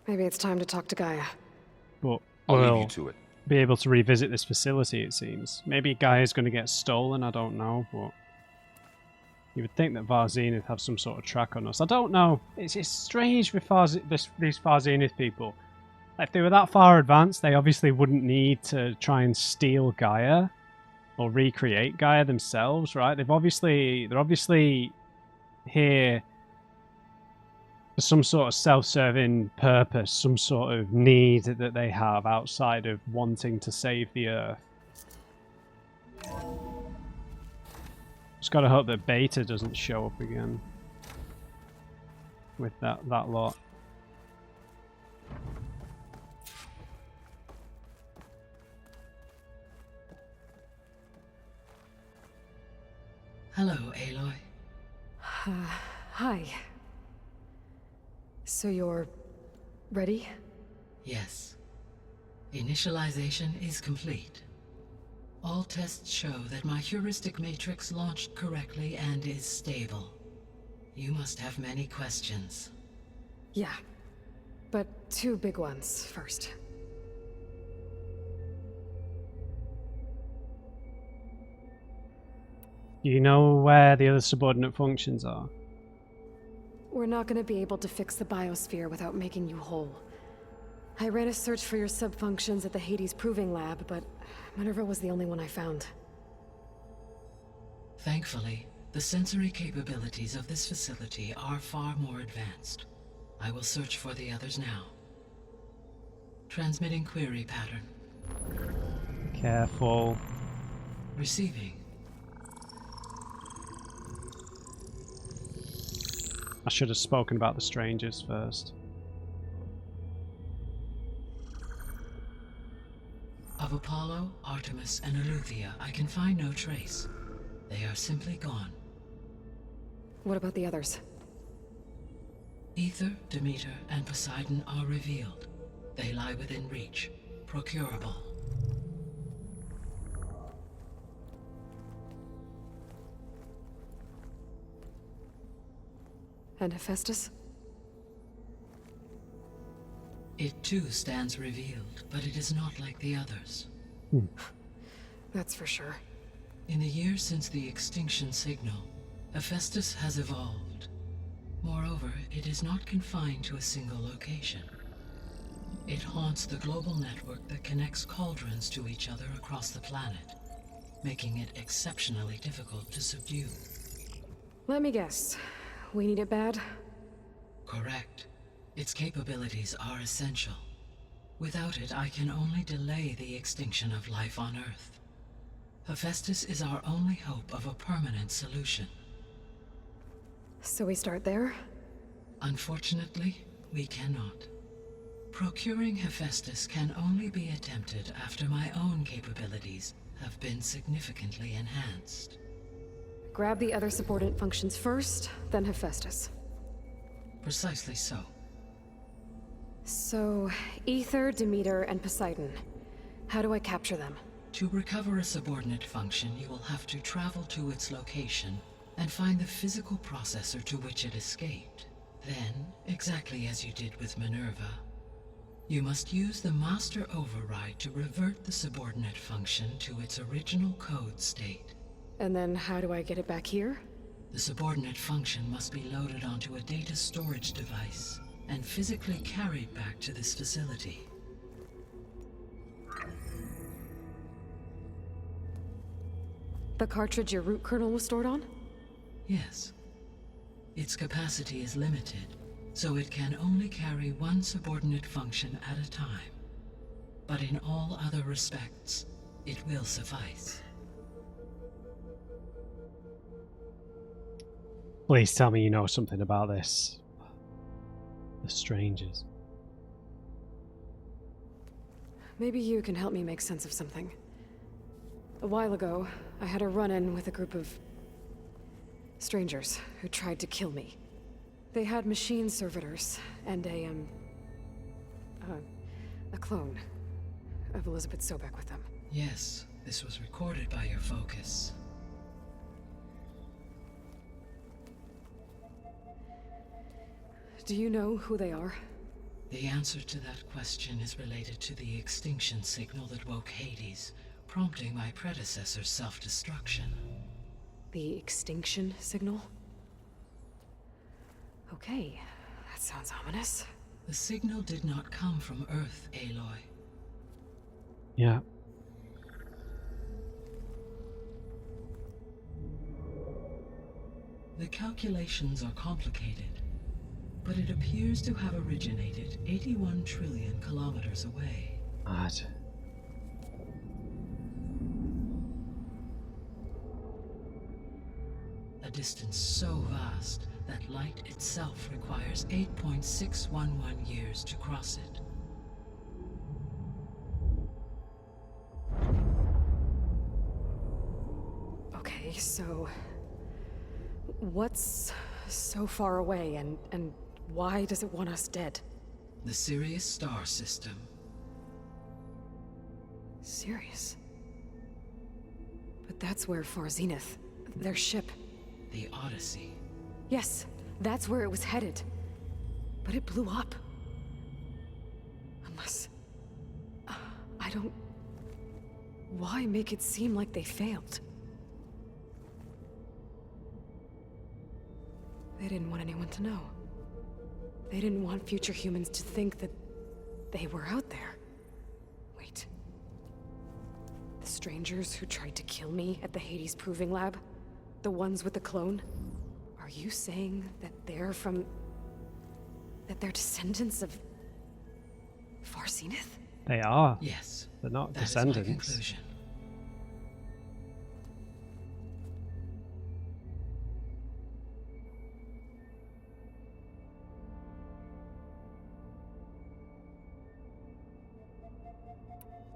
Maybe it's time to talk to Gaia. but I'll leave we'll you to it. be able to revisit this facility, it seems. Maybe Gaia's going to get stolen, I don't know, but you would think that Varzenith have some sort of track on us. I don't know. It's strange with these Varzenith people. If they were that far advanced, they obviously wouldn't need to try and steal Gaia or recreate Gaia themselves, right? They're obviously here for some sort of self-serving purpose, some sort of need that they have outside of wanting to save the Earth. Just gotta hope that Beta doesn't show up again with that lot. Hello, Aloy. Hi. So you're ready? Yes. Initialization is complete. All tests show that my heuristic matrix launched correctly and is stable. You must have many questions. Yeah. But 2 big ones first. Do you know where the other subordinate functions are? We're not gonna be able to fix the biosphere without making you whole. I ran a search for your sub-functions at the Hades Proving Lab, but Minerva was the only one I found. Thankfully, the sensory capabilities of this facility are far more advanced. I will search for the others now. Transmitting query pattern. Careful. Receiving. I should have spoken about the strangers first. Of Apollo, Artemis, and Eleuthia, I can find no trace. They are simply gone. What about the others? Ether, Demeter, and Poseidon are revealed. They lie within reach, procurable. And Hephaestus? It too stands revealed, but it is not like the others. That's for sure. In the years since the extinction signal, Hephaestus has evolved. Moreover, it is not confined to a single location. It haunts the global network that connects cauldrons to each other across the planet, making it exceptionally difficult to subdue. Let me guess. We need it bad? Correct. Its capabilities are essential. Without it, I can only delay the extinction of life on Earth. Hephaestus is our only hope of a permanent solution. So we start there? Unfortunately, we cannot. Procuring Hephaestus can only be attempted after my own capabilities have been significantly enhanced. Grab the other subordinate functions first, then Hephaestus. Precisely so. So, Ether, Demeter, and Poseidon. How do I capture them? To recover a subordinate function, you will have to travel to its location and find the physical processor to which it escaped. Then, exactly as you did with Minerva, you must use the master override to revert the subordinate function to its original code state. And then how do I get it back here? The subordinate function must be loaded onto a data storage device and physically carried back to this facility. The cartridge your root kernel was stored on? Yes. Its capacity is limited, so it can only carry one subordinate function at a time. But in all other respects, it will suffice. Please tell me you know something about this. The strangers. Maybe you can help me make sense of something. A while ago, I had a run-in with a group of strangers who tried to kill me. They had machine servitors and a clone of Elizabeth Sobek with them. Yes, this was recorded by your focus. Do you know who they are? The answer to that question is related to the extinction signal that woke Hades, prompting my predecessor's self-destruction. The extinction signal? Okay, that sounds ominous. The signal did not come from Earth, Aloy. Yeah. The calculations are complicated, but it appears to have originated 81 trillion kilometers away. Mad. A distance so vast that light itself requires 8.611 years to cross it. Okay, so what's so far away and why does it want us dead? The Sirius star system. Sirius? But that's where Far Zenith, their ship. The Odyssey. Yes, that's where it was headed. But it blew up. Unless... I don't... Why make it seem like they failed? They didn't want anyone to know. They didn't want future humans to think that they were out there. Wait. The strangers who tried to kill me at the Hades Proving Lab? The ones with the clone? Are you saying that they're from... that they're descendants of... Far Zenith? They are. Yes. They're not That is my descendants. conclusion.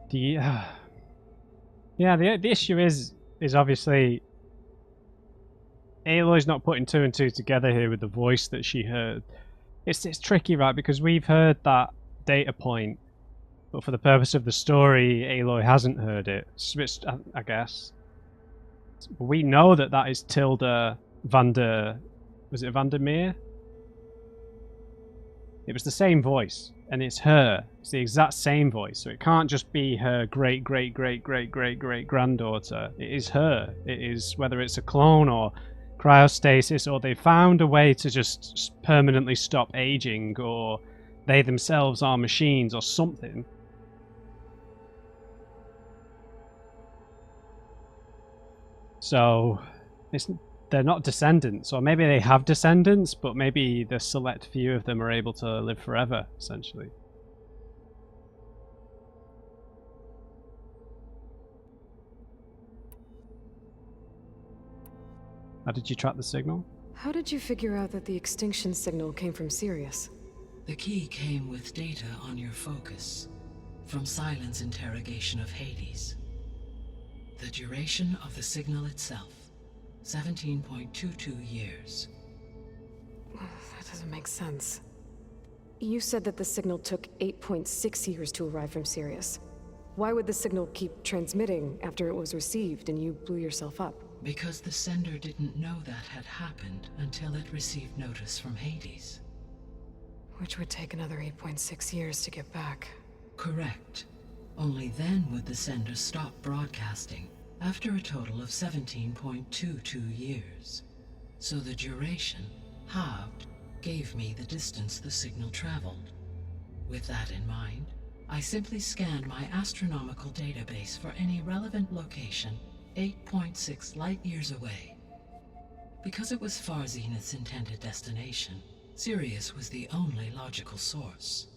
The issue is obviously Aloy's not putting two and two together here with the voice that she heard. It's tricky, right? Because we've heard that data point, but for the purpose of the story, Aloy hasn't heard it. I guess. We know that is Tilda Was it Vandermeer? It was the same voice, and it's her. It's the exact same voice, so it can't just be her great granddaughter. It is her. It is, whether it's a clone or cryostasis, or they found a way to just permanently stop aging, or they themselves are machines or something. So they're not descendants, or maybe they have descendants, but maybe the select few of them are able to live forever, essentially. How did you track the signal? How did you figure out that the extinction signal came from Sirius? The key came with data on your focus, from Silent's interrogation of Hades. The duration of the signal itself, 17.22 years. That doesn't make sense. You said that the signal took 8.6 years to arrive from Sirius. Why would the signal keep transmitting after it was received and you blew yourself up? Because the sender didn't know that had happened until it received notice from Hades. Which would take another 8.6 years to get back. Correct. Only then would the sender stop broadcasting, after a total of 17.22 years. So the duration, halved, gave me the distance the signal traveled. With that in mind, I simply scanned my astronomical database for any relevant location 8.6 light-years away. Because it was Far Zenith's intended destination, Sirius was the only logical source.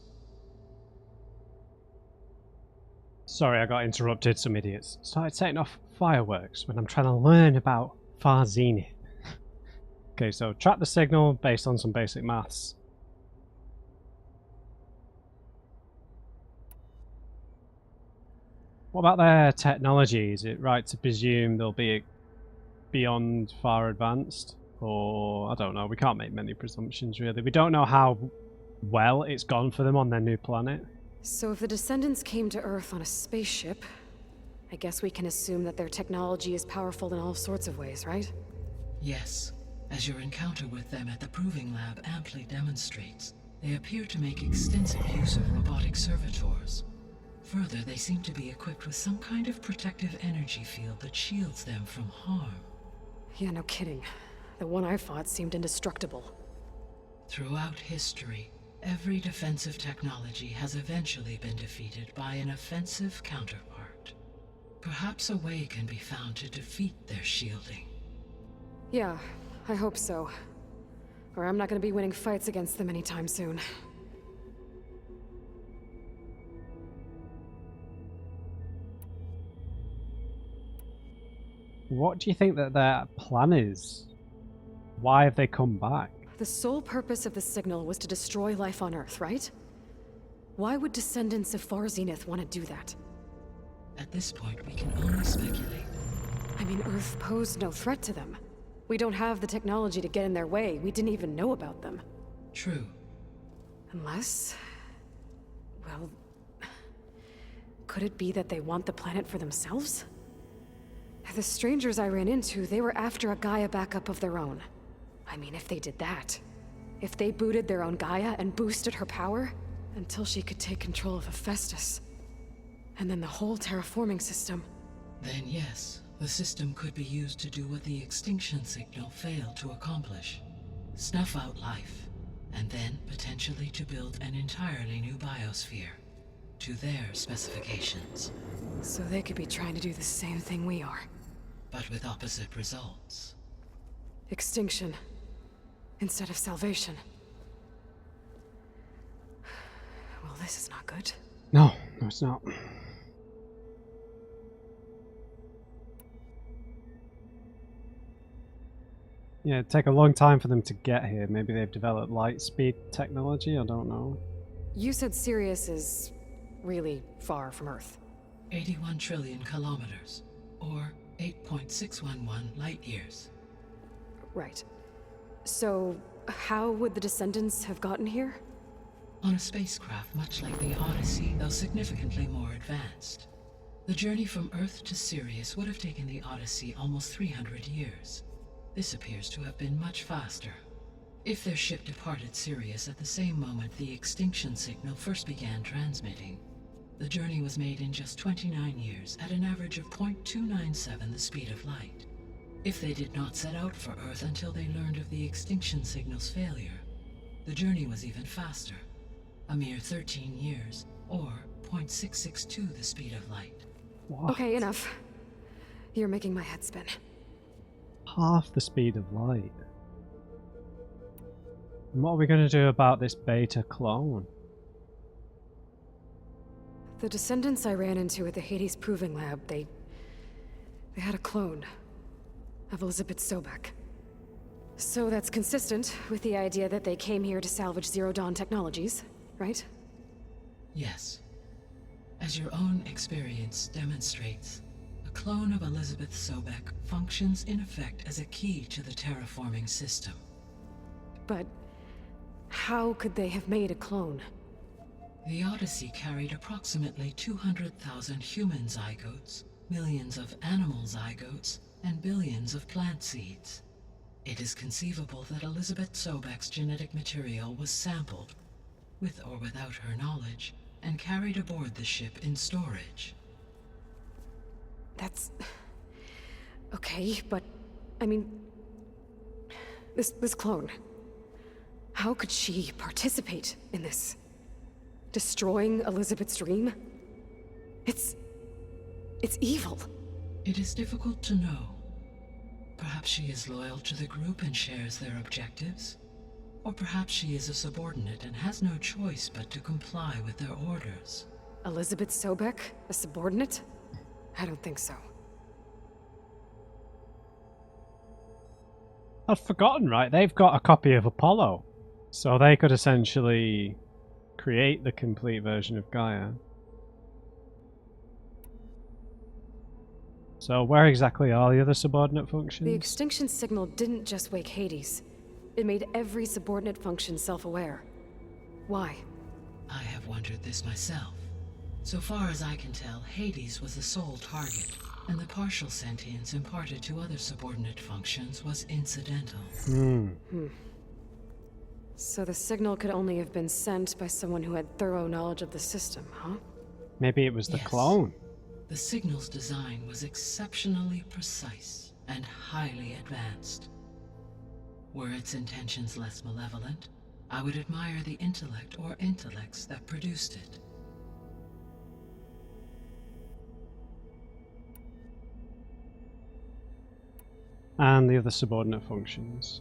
Sorry, I got interrupted. Some idiots started setting off fireworks when I'm trying to learn about Far Zenith. Okay, so track the signal based on some basic maths. What about their technology? Is it right to presume they'll be beyond far advanced? Or, I don't know, we can't make many presumptions really. We don't know how well it's gone for them on their new planet. So if the descendants came to Earth on a spaceship, I guess we can assume that their technology is powerful in all sorts of ways, right? Yes, as your encounter with them at the Proving Lab amply demonstrates, They appear to make extensive use of robotic servitors. Further, they seem to be equipped with some kind of protective energy field that shields them from harm. Yeah, no kidding. The one I fought seemed indestructible. Throughout history, every defensive technology has eventually been defeated by an offensive counterpart. Perhaps a way can be found to defeat their shielding. Yeah, I hope so. Or I'm not gonna be winning fights against them anytime soon. What do you think that their plan is? Why have they come back? The sole purpose of the signal was to destroy life on Earth, right? Why would descendants of Far Zenith want to do that? At this point, we can only speculate. I mean, Earth posed no threat to them. We don't have the technology to get in their way. We didn't even know about them. True. Unless... well... could it be that they want the planet for themselves? The strangers I ran into, they were after a Gaia backup of their own. I mean, if they did that... if they booted their own Gaia and boosted her power... until she could take control of Hephaestus. And then the whole terraforming system. Then yes, the system could be used to do what the extinction signal failed to accomplish. Snuff out life, and then potentially to build an entirely new biosphere. To their specifications. So they could be trying to do the same thing we are. But with opposite results. Extinction. Instead of salvation. Well, this is not good. No, it's not. Yeah, it'd take a long time for them to get here. Maybe they've developed light speed technology, I don't know. You said Sirius is really far from Earth. 81 trillion kilometers, or 8.611 light years. Right. So, how would the descendants have gotten here? On a spacecraft much like the Odyssey, though significantly more advanced. The journey from Earth to Sirius would have taken the Odyssey almost 300 years. This appears to have been much faster. If their ship departed Sirius at the same moment the extinction signal first began transmitting, the journey was made in just 29 years at an average of 0.297 the speed of light. If they did not set out for Earth until they learned of the extinction signal's failure, the journey was even faster. A mere 13 years, or 0.662 the speed of light. What? Okay, enough. You're making my head spin. Half the speed of light. And what are we going to do about this beta clone? The descendants I ran into at the Hades Proving Lab, they had a clone of Elizabeth Sobek. So that's consistent with the idea that they came here to salvage Zero Dawn technologies, right? Yes. As your own experience demonstrates, a clone of Elizabeth Sobek functions in effect as a key to the terraforming system. But how could they have made a clone? The Odyssey carried approximately 200,000 human zygotes, millions of animal zygotes, and billions of plant seeds. It is conceivable that Elizabeth Sobek's genetic material was sampled, with or without her knowledge, and carried aboard the ship in storage. That's... okay, but... I mean... This clone... how could she participate in this? Destroying Elizabeth's dream? It's evil. It is difficult to know. Perhaps she is loyal to the group and shares their objectives. Or perhaps she is a subordinate and has no choice but to comply with their orders. Elizabeth Sobek, a subordinate? I don't think so. I've forgotten, right? They've got a copy of Apollo. So they could essentially create the complete version of Gaia. So where exactly are the other subordinate functions? The extinction signal didn't just wake Hades. It made every subordinate function self-aware. Why? I have wondered this myself. So far as I can tell, Hades was the sole target, and the partial sentience imparted to other subordinate functions was incidental. So the signal could only have been sent by someone who had thorough knowledge of the system, huh? Maybe it was the Yes. clone. The signal's design was exceptionally precise and highly advanced. Were its intentions less malevolent, I would admire the intellect or intellects that produced it. And the other subordinate functions.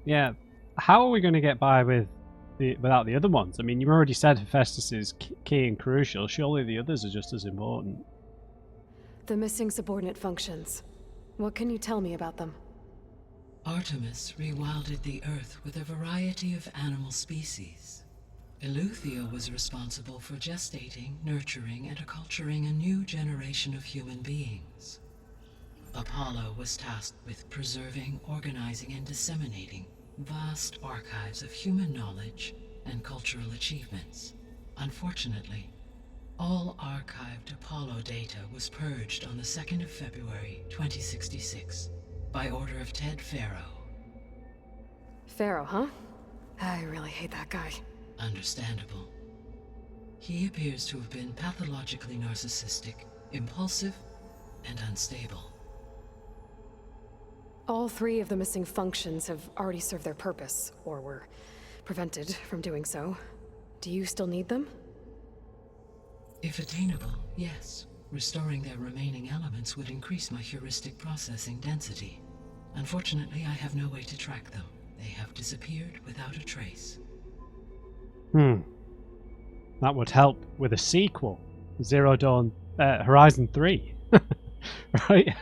Yeah, how are we going to get by without the other ones? I mean, you already said Hephaestus is key and crucial. Surely the others are just as important. The missing subordinate functions. What can you tell me about them? Artemis rewilded the Earth with a variety of animal species. Eleuthia was responsible for gestating, nurturing, and acculturating a new generation of human beings. Apollo was tasked with preserving, organizing, and disseminating vast archives of human knowledge and cultural achievements. Unfortunately, all archived Apollo data was purged on the 2nd of February, 2066, by order of Ted Faro. Pharaoh, huh? I really hate that guy. Understandable. He appears to have been pathologically narcissistic, impulsive, and unstable. All 3 of the missing functions have already served their purpose, or were prevented from doing so. Do you still need them? If attainable, yes. Restoring their remaining elements would increase my heuristic processing density. Unfortunately, I have no way to track them. They have disappeared without a trace. That would help with a sequel. Zero Dawn, Horizon 3. Right?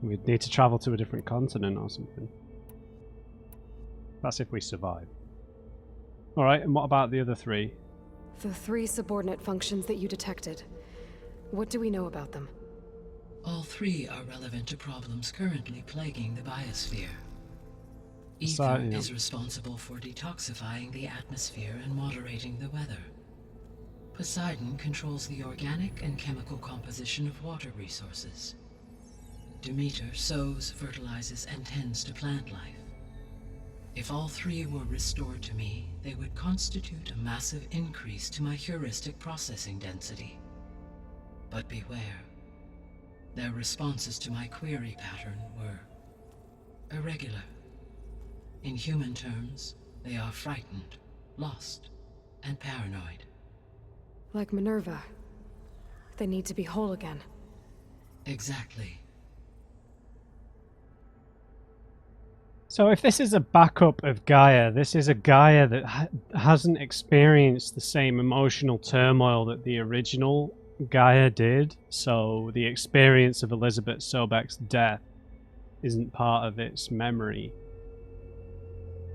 We'd need to travel to a different continent or something. That's if we survive. Alright, and what about the other 3? The 3 subordinate functions that you detected. What do we know about them? All 3 are relevant to problems currently plaguing the biosphere. Ether Poseidon. is responsible for detoxifying the atmosphere and moderating the weather. Poseidon controls the organic and chemical composition of water resources. Demeter sows, fertilizes, and tends to plant life. If all 3 were restored to me, they would constitute a massive increase to my heuristic processing density. But beware. Their responses to my query pattern were irregular. In human terms, they are frightened, lost, and paranoid. Like Minerva. They need to be whole again. Exactly. So if this is a backup of Gaia, this is a Gaia that hasn't experienced the same emotional turmoil that the original Gaia did. So the experience of Elizabeth Sobek's death isn't part of its memory.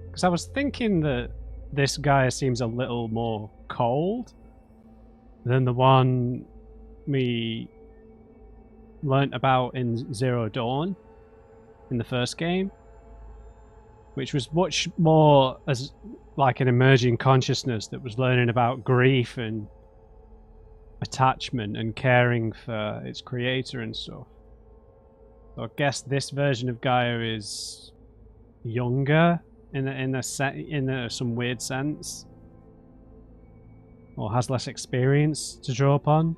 Because I was thinking that this Gaia seems a little more cold than the one we learnt about in Zero Dawn in the first game, which was much more as like an emerging consciousness that was learning about grief and attachment and caring for its creator and stuff. So I guess this version of Gaia is younger in some weird sense, or has less experience to draw upon.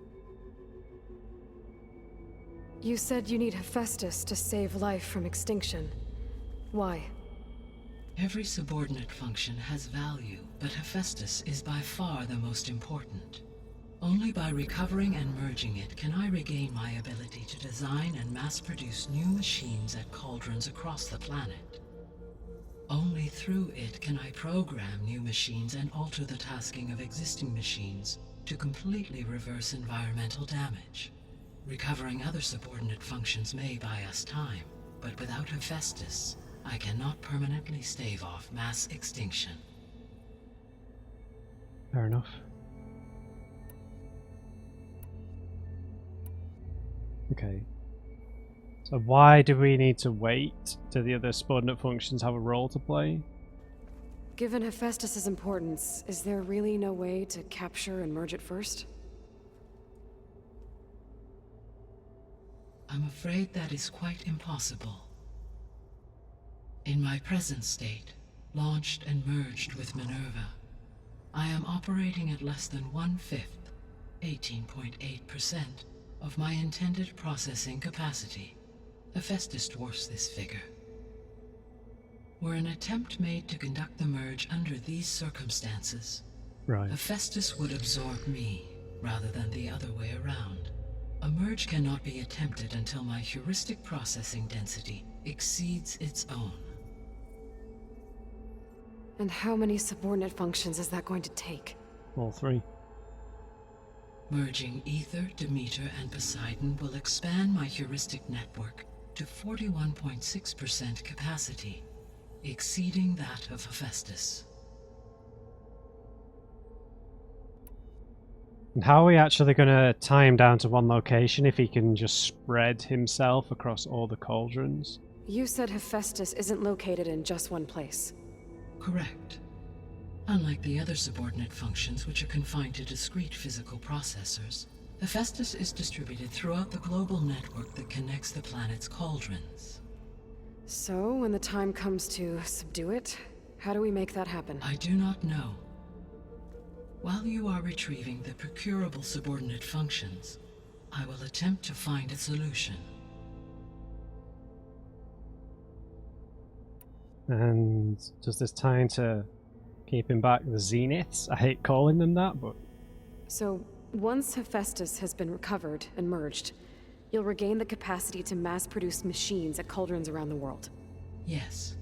You said you need Hephaestus to save life from extinction. Why? Every subordinate function has value, but Hephaestus is by far the most important. Only by recovering and merging it can I regain my ability to design and mass-produce new machines at cauldrons across the planet. Only through it can I program new machines and alter the tasking of existing machines to completely reverse environmental damage. Recovering other subordinate functions may buy us time, but without Hephaestus, I cannot permanently stave off mass extinction. Fair enough. Okay. So why do we need to wait till the other subordinate functions have a role to play? Given Hephaestus's importance, is there really no way to capture and merge it first? I'm afraid that is quite impossible. In my present state, launched and merged with Minerva, I am operating at less than 1/5, 18.8%, of my intended processing capacity. Hephaestus dwarfs this figure. Were an attempt made to conduct the merge under these circumstances, Right. Hephaestus would absorb me, rather than the other way around. A merge cannot be attempted until my heuristic processing density exceeds its own. And how many subordinate functions is that going to take? All three. Merging Ether, Demeter, and Poseidon will expand my heuristic network to 41.6% capacity, exceeding that of Hephaestus. And how are we actually going to tie him down to one location if he can just spread himself across all the cauldrons? You said Hephaestus isn't located in just one place. Correct. Unlike the other subordinate functions which are confined to discrete physical processors, Hephaestus is distributed throughout the global network that connects the planet's cauldrons. So, when the time comes to subdue it, how do we make that happen? I do not know. While you are retrieving the procurable subordinate functions, I will attempt to find a solution. And does this tie into keeping back the Zeniths? I hate calling them that, but... So, once Hephaestus has been recovered and merged, you'll regain the capacity to mass-produce machines at cauldrons around the world. Yes,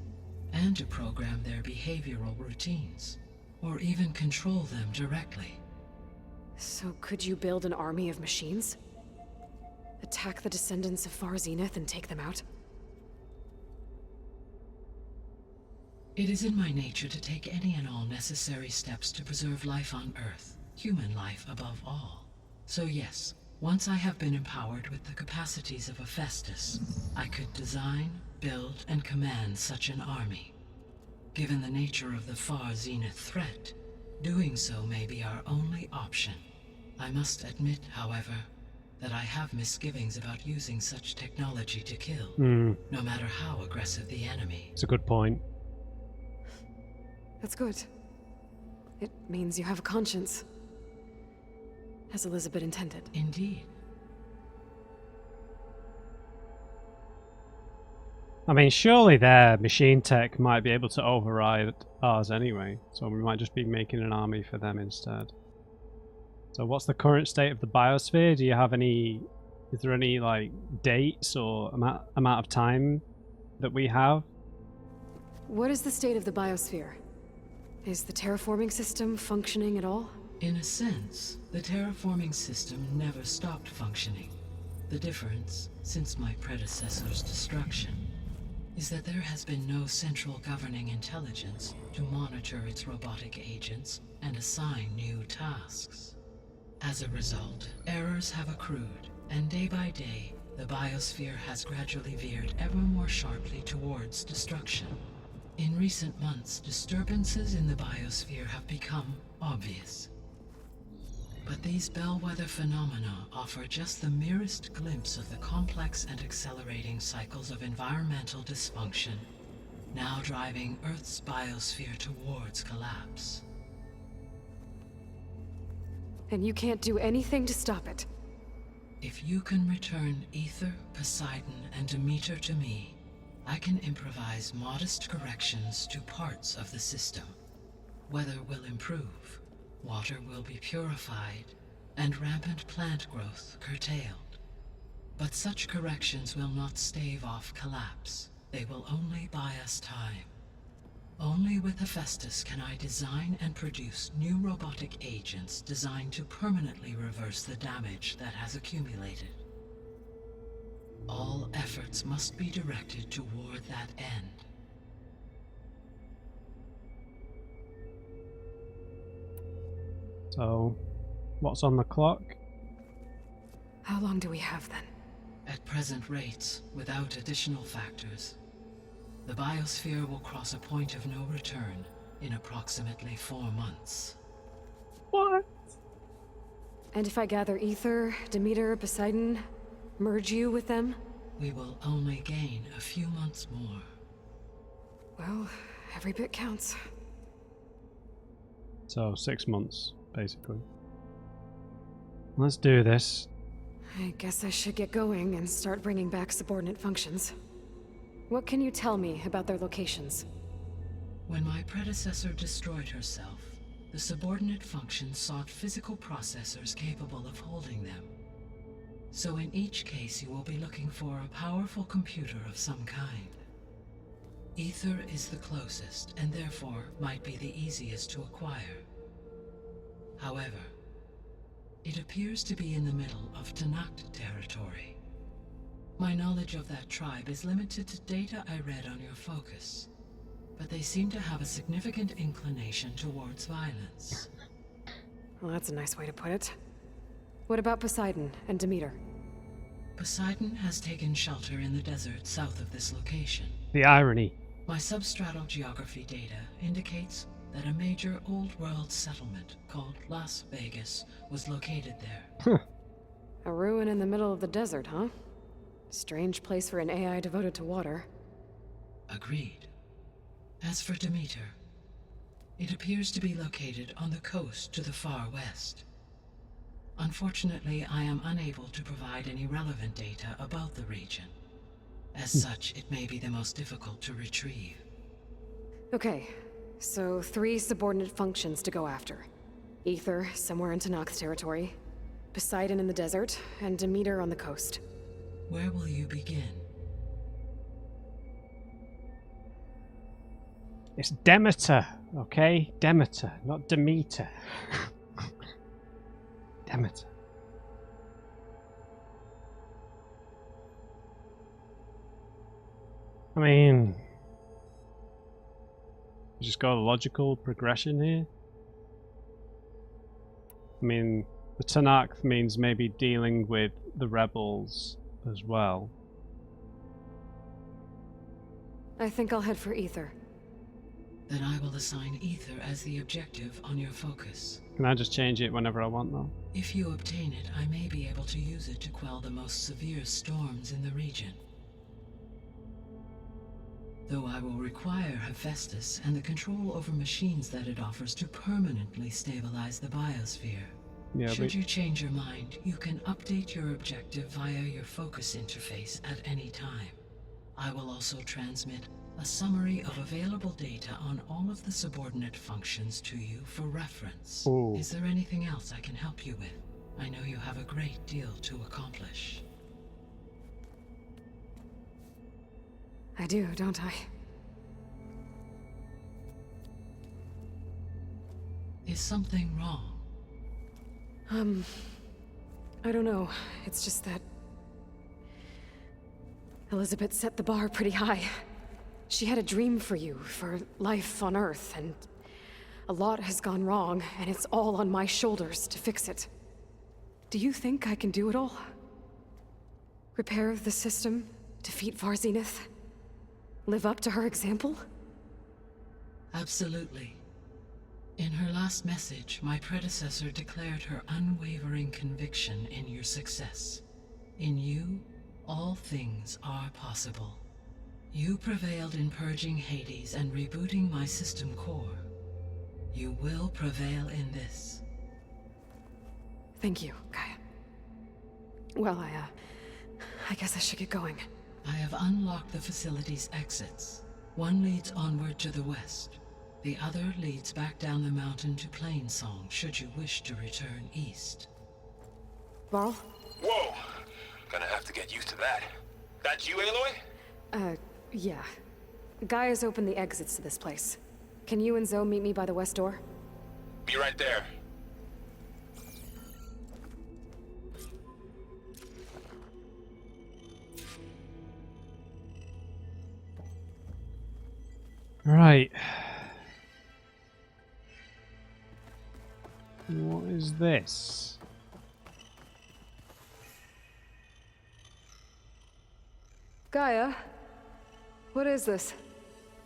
and to program their behavioral routines, or even control them directly. So could you build an army of machines? Attack the descendants of Far Zenith and take them out? It is in my nature to take any and all necessary steps to preserve life on Earth, human life above all. So yes, once I have been empowered with the capacities of Hephaestus, I could design, build, and command such an army. Given the nature of the Far Zenith threat, doing so may be our only option. I must admit, however, that I have misgivings about using such technology to kill, no matter how aggressive the enemy. It's a good point. That's good. It means you have a conscience. As Elizabeth intended. Indeed. I mean, surely their machine tech might be able to override ours anyway, so we might just be making an army for them instead. So what's the current state of the biosphere? Do you have any... Is there any, like, dates or amount of time that we have? What is the state of the biosphere? Is the terraforming system functioning at all? In a sense, the terraforming system never stopped functioning. The difference, since my predecessor's destruction, is that there has been no central governing intelligence to monitor its robotic agents and assign new tasks. As a result, errors have accrued, and day by day, the biosphere has gradually veered ever more sharply towards destruction. In recent months, disturbances in the biosphere have become obvious. But these bellwether phenomena offer just the merest glimpse of the complex and accelerating cycles of environmental dysfunction, now driving Earth's biosphere towards collapse. And you can't do anything to stop it? If you can return Ether, Poseidon, and Demeter to me, I can improvise modest corrections to parts of the system. Weather will improve, water will be purified, and rampant plant growth curtailed. But such corrections will not stave off collapse. They will only buy us time. Only with Hephaestus can I design and produce new robotic agents designed to permanently reverse the damage that has accumulated. All efforts must be directed toward that end. So, what's on the clock? How long do we have then? At present rates, without additional factors, the biosphere will cross a point of no return in approximately 4 months. What? And if I gather Ether, Demeter, Poseidon, merge you with them? we will only gain a few months more. Well, every bit counts. So 6 months, basically. Let's do this. I guess I should get going and start bringing back subordinate functions. What can you tell me about their locations? When my predecessor destroyed herself, the subordinate functions sought physical processors capable of holding them. So in each case you will be looking for a powerful computer of some kind. Ether is the closest, and therefore might be the easiest to acquire. However, it appears to be in the middle of Tanakh territory. My knowledge of that tribe is limited to data I read on your focus, but they seem to have a significant inclination towards violence. Well, that's a nice way to put it. What about Poseidon and Demeter? Poseidon has taken shelter in the desert south of this location. The irony. My substratal geography data indicates that a major old-world settlement called Las Vegas was located there. A ruin in the middle of the desert, huh? Strange place for an AI devoted to water. Agreed. As for Demeter, it appears to be located on the coast to the far west. Unfortunately, I am unable to provide any relevant data about the region. As such, it may be the most difficult to retrieve. Okay, so 3 subordinate functions to go after. Ether, somewhere in Tanakh territory. Poseidon in the desert, and Demeter on the coast. Where will you begin? It's Demeter, okay? Demeter, not Demeter. Demeter. I mean, you just got a logical progression here. I mean, the Tanakh means maybe dealing with the rebels as well. I think I'll head for Ether. Then I will assign Ether as the objective on your focus. Can I just change it whenever I want, though? If you obtain it, I may be able to use it to quell the most severe storms in the region. Though I will require Hephaestus and the control over machines that it offers to permanently stabilize the biosphere. Yeah, Should you change your mind, you can update your objective via your focus interface at any time. I will also transmit a summary of available data on all of the subordinate functions to you for reference. Ooh. Is there anything else I can help you with? I know you have a great deal to accomplish. I do, don't I? Is something wrong? I don't know. It's just that Elizabeth set the bar pretty high. She had a dream for you, for life on Earth, and a lot has gone wrong, and it's all on my shoulders to fix it. Do you think I can do it all? Repair the system, defeat Varzenith, live up to her example? Absolutely. In her last message, my predecessor declared her unwavering conviction in your success. In you, all things are possible. You prevailed in purging Hades and rebooting my system core. You will prevail in this. Thank you, Gaia. Well, I guess I should get going. I have unlocked the facility's exits. One leads onward to the west. The other leads back down the mountain to Plainsong, should you wish to return east. Varl? Whoa! Gonna have to get used to that. That you, Aloy? Yeah. Gaia's opened the exits to this place. Can you and Zoe meet me by the west door? Be right there. Right. What is this? Gaia? What is this?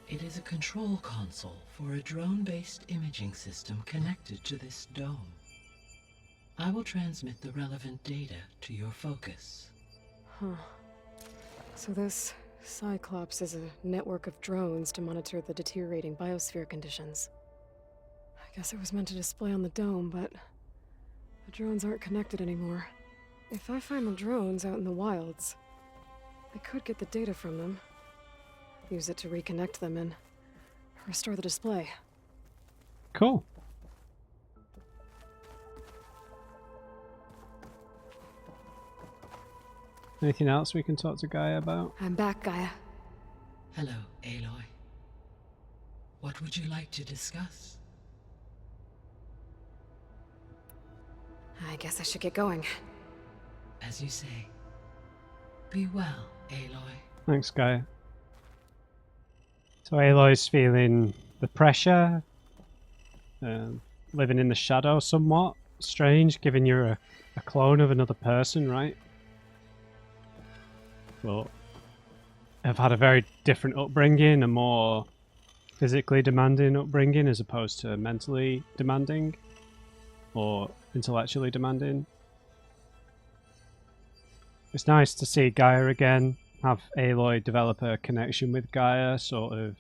It is a control console for a drone-based imaging system connected to this dome. I will transmit the relevant data to your focus. Huh. So this Cyclops is a network of drones to monitor the deteriorating biosphere conditions. I guess it was meant to display on the dome, but the drones aren't connected anymore. If I find the drones out in the wilds, I could get the data from them, use it to reconnect them and restore the display. Cool. Anything else we can talk to Gaia about? I'm back, Gaia. Hello, Aloy. What would you like to discuss? I guess I should get going. As you say. Be well, Aloy. Thanks, Gaia. So Aloy's feeling the pressure, living in the shadow somewhat. Strange, given you're a clone of another person, right? But have had a very different upbringing, a more physically demanding upbringing as opposed to mentally demanding or intellectually demanding. It's nice to see Gaia again, have Aloy develop a connection with Gaia, sort of.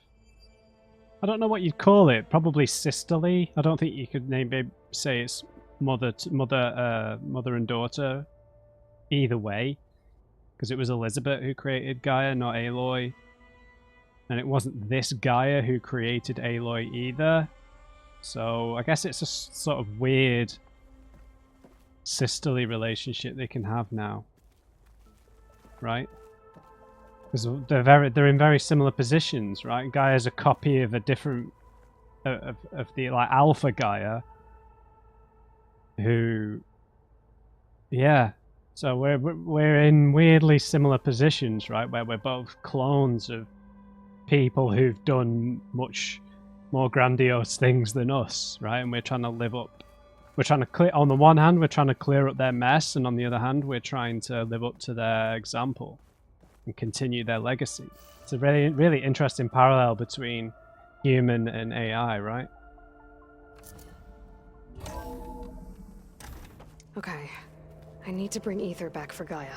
I don't know what you'd call it, probably sisterly. I don't think you could maybe say it's mother and daughter either way. Because it was Elizabeth who created Gaia, not Aloy. And it wasn't this Gaia who created Aloy either. So I guess it's a sort of weird sisterly relationship they can have now. Right? Because they're in very similar positions, right? Gaia's a copy of a different of the like Alpha Gaia. Who yeah. So we're in weirdly similar positions, right? Where we're both clones of people who've done much more grandiose things than us, right? And we're trying to live up. We're trying to clear. On the one hand, we're trying to clear up their mess, and on the other hand, we're trying to live up to their example and continue their legacy. It's a really, really interesting parallel between human and AI, right? Okay. I need to bring Ether back for Gaia.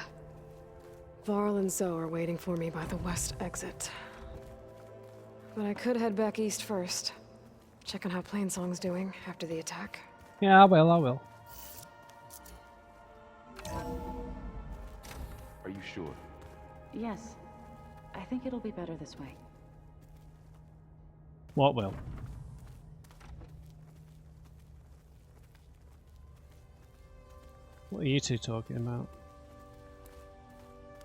Varl and Zoe are waiting for me by the west exit. But I could head back east first. Check on how Plainsong's doing after the attack. Yeah, I will. Are you sure? Yes. I think it'll be better this way. What will? What are you two talking about?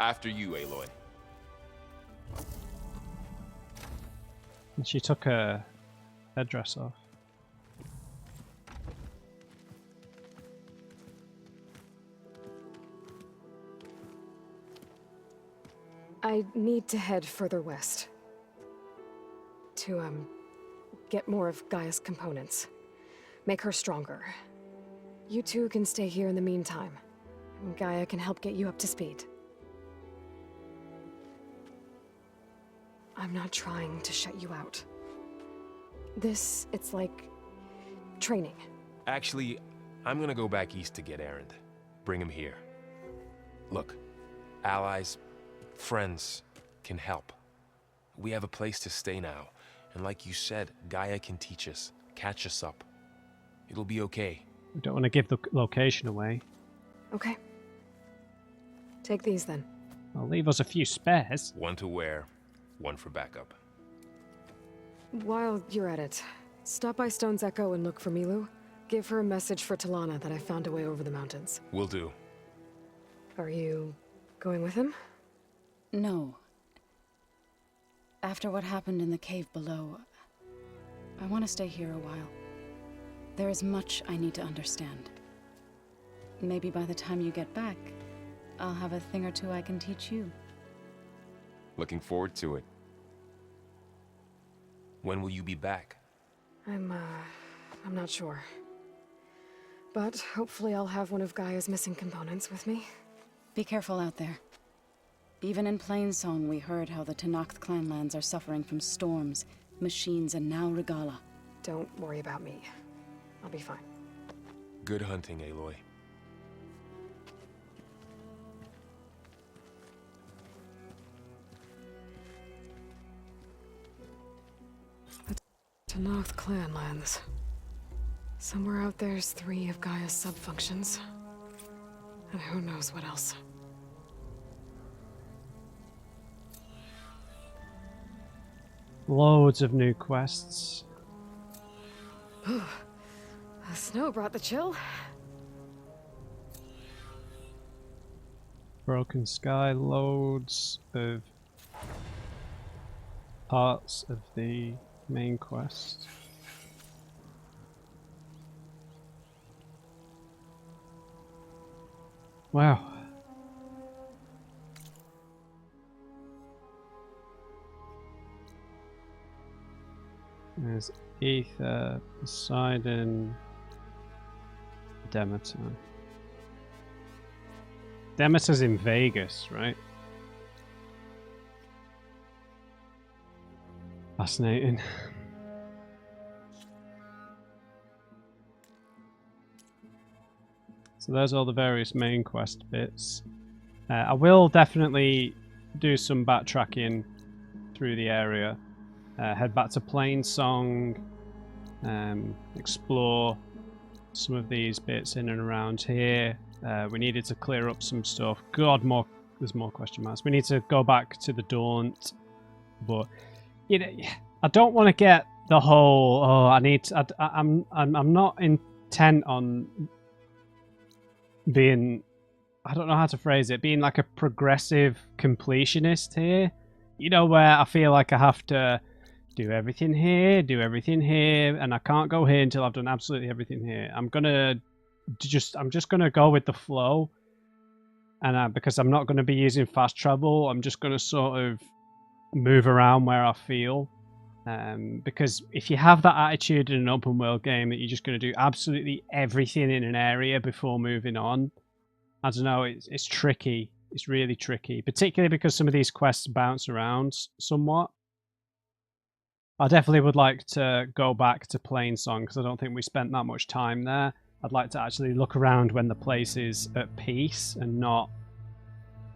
After you, Aloy. And she took her headdress off. I need to head further west. To, get more of Gaia's components. Make her stronger. You two can stay here in the meantime. And Gaia can help get you up to speed. I'm not trying to shut you out. It's like training. Actually, I'm gonna go back east to get Erend. Bring him here. Look, allies, friends can help. We have a place to stay now. And like you said, Gaia can teach us, catch us up. It'll be okay. We don't want to give the location away. Okay. Take these then. Well, leave us a few spares. One to wear, one for backup. While you're at it, stop by Stone's Echo and look for Milu. Give her a message for Talana that I found a way over the mountains. Will do. Are you going with him? No. After what happened in the cave below, I want to stay here a while. There is much I need to understand. Maybe by the time you get back, I'll have a thing or two I can teach you. Looking forward to it. When will you be back? I'm not sure. But hopefully I'll have one of Gaia's missing components with me. Be careful out there. Even in Plainsong, we heard how the Tenakth clanlands are suffering from storms, machines, and now Regala. Don't worry about me. I'll be fine. Good hunting, Aloy. To Noth clan lands. Somewhere out there's 3 of Gaia's sub-functions. And who knows what else. Loads of new quests. The snow brought the chill. Broken Sky, loads of parts of the main quest. Wow. There's Ether, Poseidon, Demeter. Demeter's in Vegas, right? Fascinating. So there's all the various main quest bits. I will definitely do some backtracking through the area. Head back to Plainsong, explore some of these bits in and around here. We needed to clear up some stuff. God, there's more question marks. We need to go back to the Daunt, but you know, I don't want to get the whole. Oh, I'm not intent on being. I don't know how to phrase it. Being like a progressive completionist here. You know, where I feel like I have to do everything here, and I can't go here until I've done absolutely everything here. I'm just gonna go with the flow, and because I'm not going to be using fast travel, I'm just going to sort of move around where I feel. Because if you have that attitude in an open world game that you're just going to do absolutely everything in an area before moving on, I don't know, it's tricky. It's really tricky, particularly because some of these quests bounce around somewhat. I definitely would like to go back to Plainsong because I don't think we spent that much time there. I'd like to actually look around when the place is at peace and not,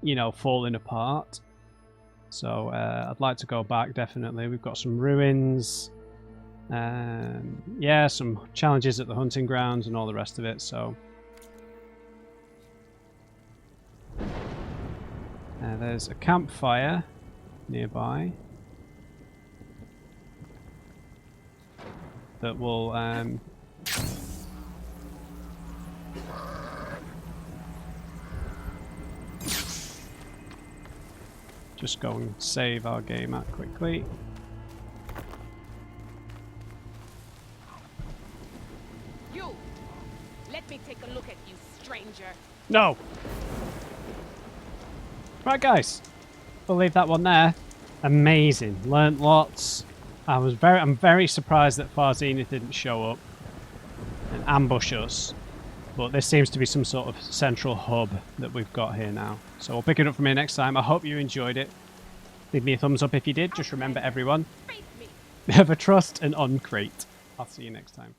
you know, falling apart. So I'd like to go back, definitely. We've got some ruins. Yeah, some challenges at the hunting grounds and all the rest of it, so... there's a campfire nearby that will just go and save our game at quickly. You! Let me take a look at you, stranger. No! Right, guys. We'll leave that one there. Amazing. Learned lots. I'm very surprised that Farzina didn't show up and ambush us. But this seems to be some sort of central hub that we've got here now. So we'll pick it up from here next time. I hope you enjoyed it. Leave me a thumbs up if you did. Just remember, everyone, never trust an uncrate. I'll see you next time.